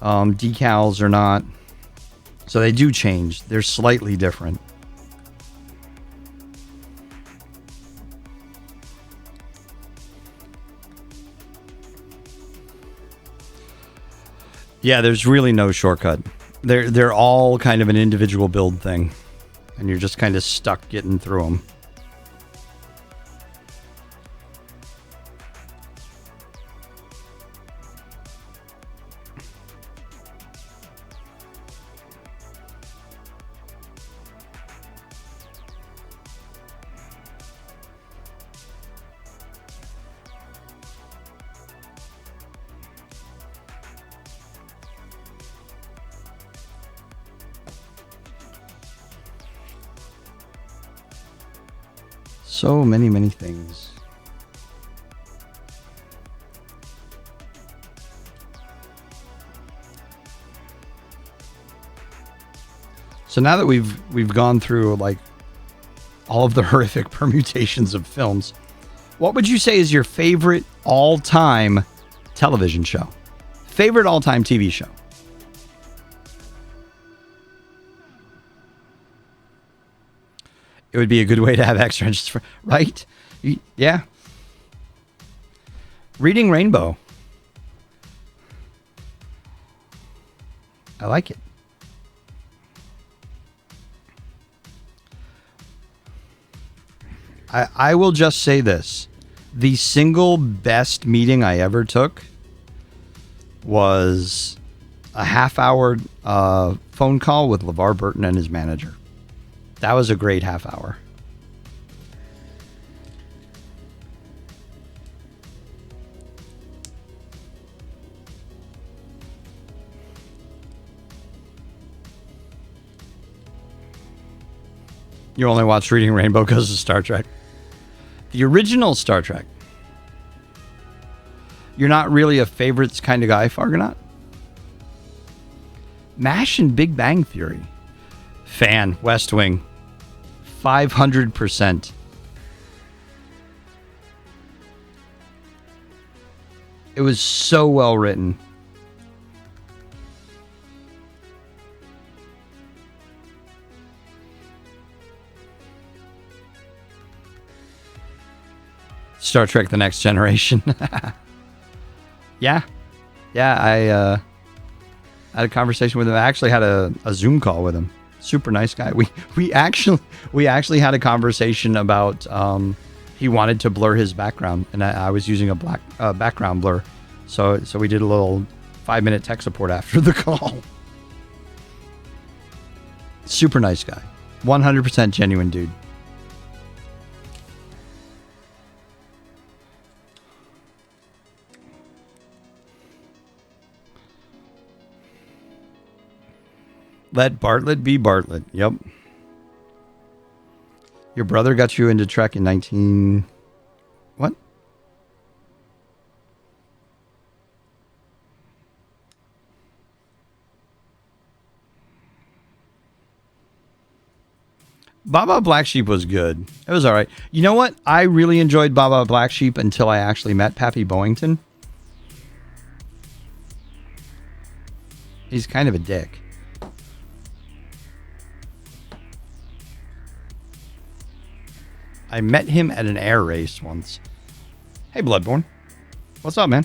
decals or not. So they do change. They're slightly different. Yeah, there's really no shortcut. They're all kind of an individual build thing, and you're just kind of stuck getting through them. So many, many things. So now that we've gone through like all of the horrific permutations of films, what would you say is your favorite all-time television show? Favorite all-time TV show? It would be a good way to have extra interest for, right? Yeah. Reading Rainbow. I like it. I will just say this. The single best meeting I ever took was a half-hour phone call with LeVar Burton and his manager. That was a great half hour. You only watch Reading Rainbow because of Star Trek. The original Star Trek. You're not really a favorites kind of guy, Fargonaut? MASH and Big Bang Theory. Fan, West Wing. 500%. It was so well written. Star Trek The Next Generation. Yeah. Yeah, I had a conversation with him. I actually had a Zoom call with him. Super nice guy. We actually had a conversation about he wanted to blur his background, and I was using a black background blur. So we did a little 5-minute tech support after the call. Super nice guy. 100% genuine dude. Let Bartlett be Bartlett. Yep. Your brother got you into Trek in 19... What? Baba Black Sheep was good. It was all right. You know what? I really enjoyed Baba Black Sheep until I actually met Pappy Boyington. He's kind of a dick. I met him at an air race once. Hey, Bloodborne. What's up, man?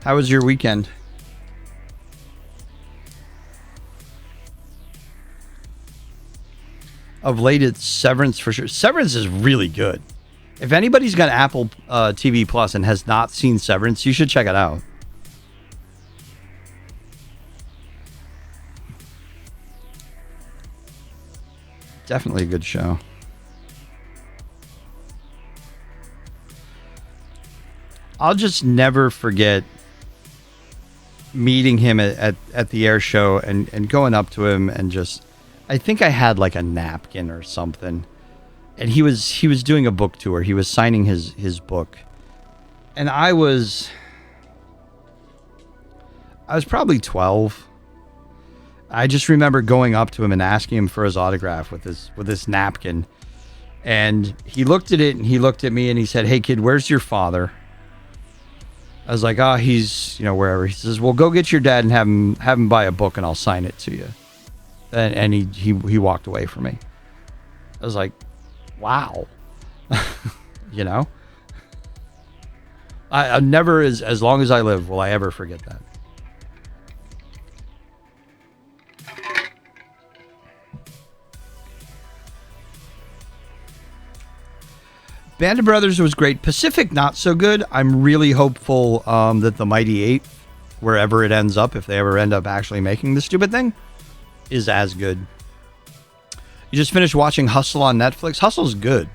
How was your weekend? Of late, it's Severance for sure. Severance is really good. If anybody's got Apple TV Plus and has not seen Severance, you should check it out. Definitely a good show. I'll just never forget meeting him at the air show and going up to him and just, I think I had like a napkin or something. And he was doing a book tour. He was signing his book. And I was probably 12. I just remember going up to him and asking him for his autograph with this napkin. And he looked at it and he looked at me and he said, "Hey kid, where's your father?" I was like, "Oh, he's, wherever." He says, "Well, go get your dad and have him buy a book and I'll sign it to you." And he walked away from me. I was like, wow. You know? I never, as long as I live, will I ever forget that. Band of Brothers was great. Pacific, not so good. I'm really hopeful that the Mighty Eight, wherever it ends up, if they ever end up actually making the stupid thing, is as good. You just finished watching Hustle on Netflix. Hustle's good.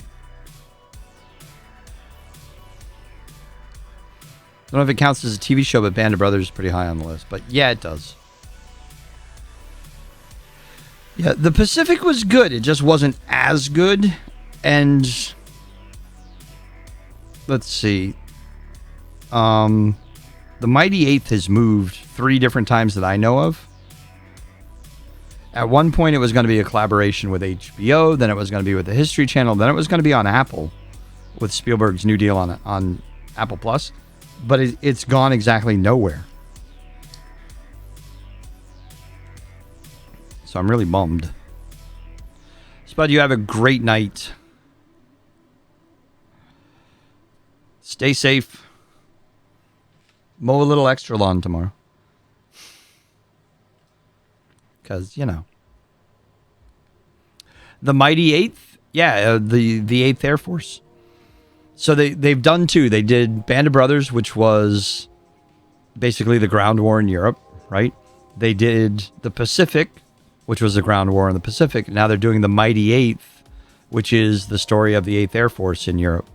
I don't know if it counts as a TV show, but Band of Brothers is pretty high on the list. But yeah, it does. Yeah, the Pacific was good. It just wasn't as good. And let's see. The Mighty Eighth has moved 3 different times that I know of. At one point, it was going to be a collaboration with HBO. Then it was going to be with the History Channel. Then it was going to be on Apple with Spielberg's new deal on Apple Plus. But it's gone exactly nowhere. So I'm really bummed. Spud, you have a great night. Stay safe. Mow a little extra lawn tomorrow. Because, you know. The Mighty Eighth? Yeah, the 8th Air Force. So they've done 2. They did Band of Brothers, which was basically the ground war in Europe, right? They did the Pacific, which was the ground war in the Pacific. Now they're doing the Mighty Eighth, which is the story of the 8th Air Force in Europe.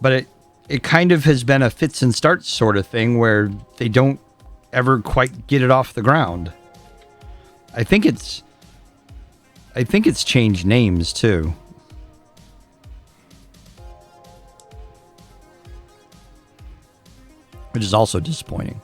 But it kind of has been a fits and starts sort of thing where they don't ever quite get it off the ground. I think it's changed names too. Which is also disappointing.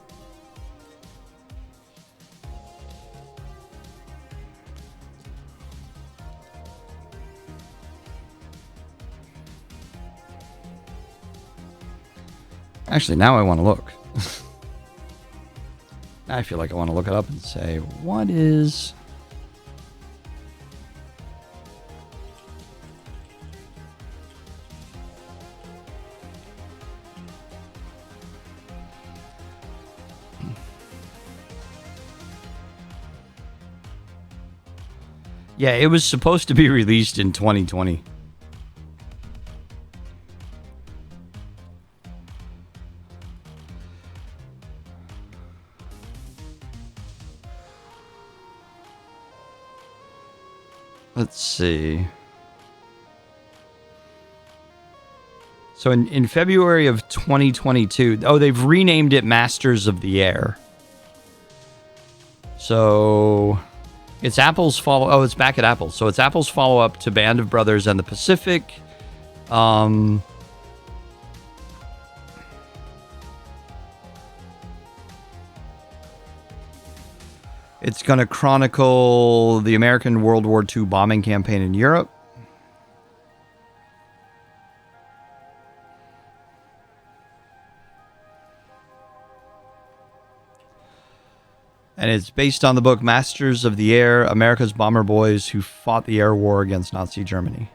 Actually, now I want to look. I feel like I want to look it up and say, what is... Yeah, it was supposed to be released in 2020. Let's see. So in February of 2022, they've renamed it Masters of the Air. So it's Apple's follow. Oh, it's back at Apple. So it's Apple's follow-up to Band of Brothers and the Pacific. It's going to chronicle the American World War II bombing campaign in Europe. And it's based on the book Masters of the Air, America's Bomber Boys Who Fought the Air War Against Nazi Germany.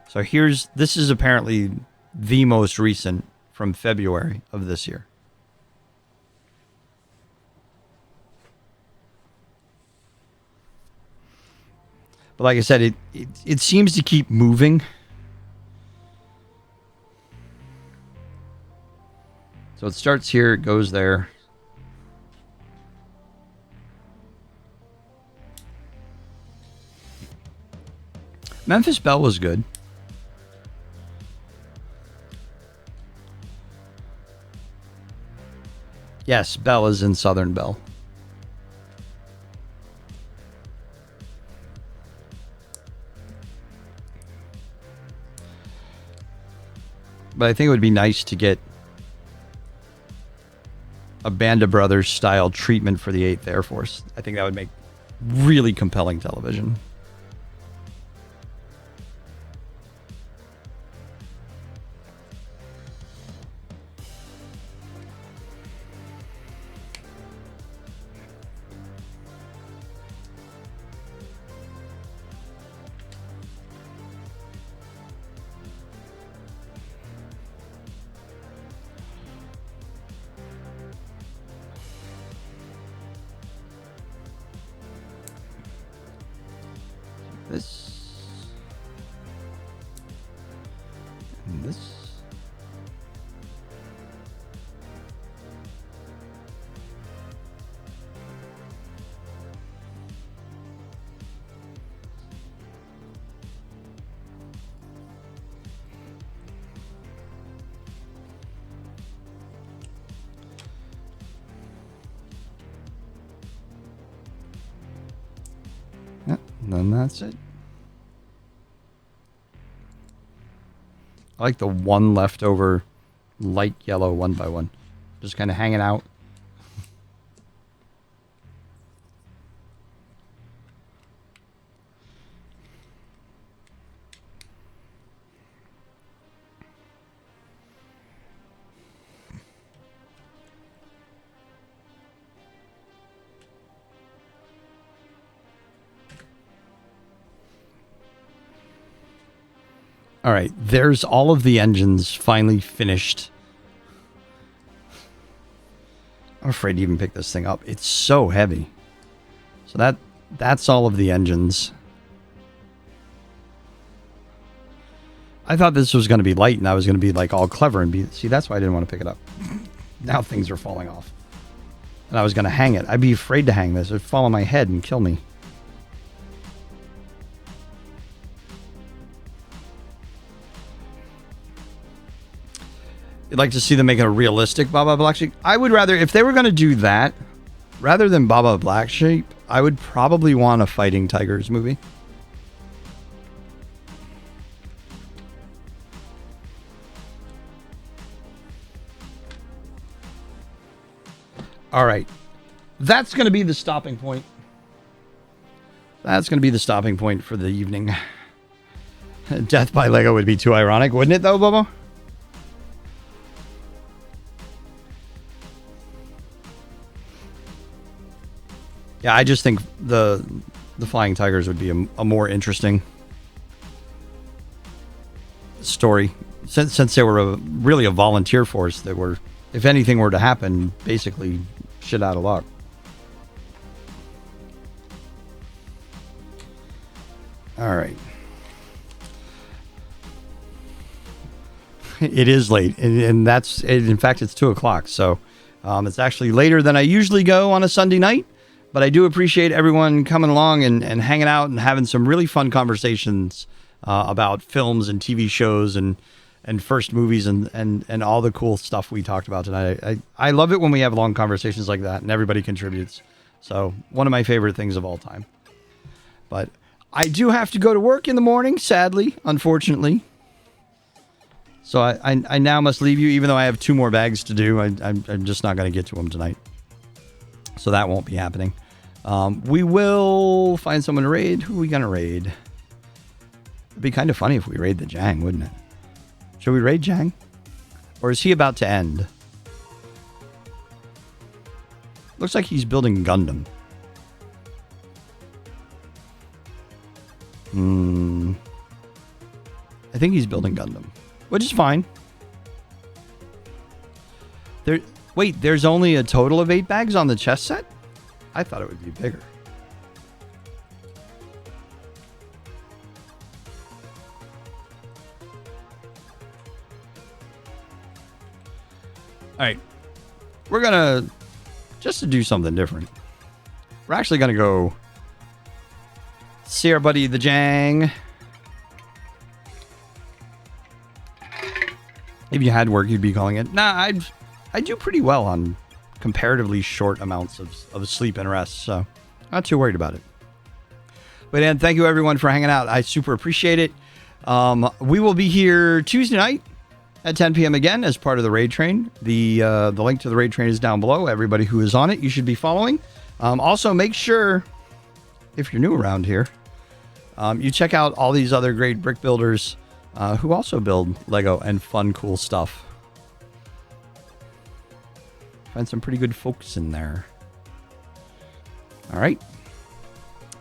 So this is apparently the most recent from February of this year. But like I said, it seems to keep moving. So it starts here, it goes there. Memphis Belle was good. Yes, Belle is in Southern Belle. But I think it would be nice to get a Band of Brothers style treatment for the 8th Air Force. I think that would make really compelling television. this. And this. Yeah, and then that's it. I like the one leftover light yellow 1x1. Just kind of hanging out. All right, there's all of the engines finally finished. I'm afraid to even pick this thing up. It's so heavy. So that's all of the engines. I thought this was going to be light and I was going to be like all clever and be... See, that's why I didn't want to pick it up. Now things are falling off. And I was going to hang it. I'd be afraid to hang this. It would fall on my head and kill me. You'd like to see them make a realistic Baba Black Sheep? I would rather, if they were going to do that, rather than Baba Black Sheep, I would probably want a Fighting Tigers movie. All right. That's going to be the stopping point. That's going to be the stopping point for the evening. Death by Lego would be too ironic, wouldn't it, though, Bobo? Yeah, I just think the Flying Tigers would be a more interesting story. Since they were really a volunteer force that were, if anything were to happen, basically shit out of luck. All right. It is late, and that's, in fact, it's 2 o'clock, so it's actually later than I usually go on a Sunday night. But I do appreciate everyone coming along and hanging out and having some really fun conversations about films and TV shows and first movies and all the cool stuff we talked about tonight. I love it when we have long conversations like that and everybody contributes. So one of my favorite things of all time. But I do have to go to work in the morning, sadly, unfortunately. So I now must leave you, even though I have 2 more bags to do. I'm just not going to get to them tonight. So that won't be happening. We will find someone to raid. Who are we going to raid? It'd be kind of funny if we raid the Jang, wouldn't it? Should we raid Jang? Or is he about to end? Looks like he's building Gundam. I think he's building Gundam, which is fine. Wait, there's only a total of 8 bags on the chest set? I thought it would be bigger. All right. We're going to, just to do something different, we're actually going to go see our buddy the Jang. If you had work, you'd be calling it. Nah, I do pretty well on comparatively short amounts of sleep and rest, so not too worried about it. But and thank you everyone for hanging out. I super appreciate it. We will be here Tuesday night at 10 p.m. again as part of the raid train. The link to the raid train is down below. Everybody who is on it, you should be following. Also, make sure, if you're new around here, you check out all these other great brick builders who also build Lego and fun, cool stuff. Find some pretty good folks in there. All right.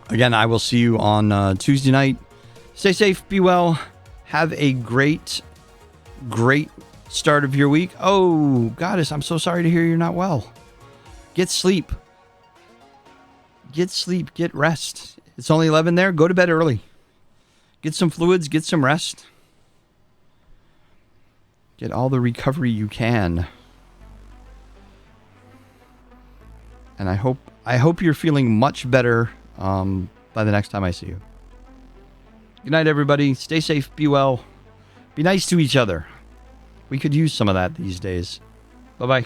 Again, I will see you on Tuesday night. Stay safe, be well. Have a great start of your week. Oh, Goddess, I'm so sorry to hear you're not well. Get sleep. Get sleep. Get rest. It's only 11 there. Go to bed early. Get some fluids, get some rest. Get all the recovery you can. And I hope you're feeling much better by the next time I see you. Good night, everybody. Stay safe, be well. Be nice to each other. We could use some of that these days. Bye-bye.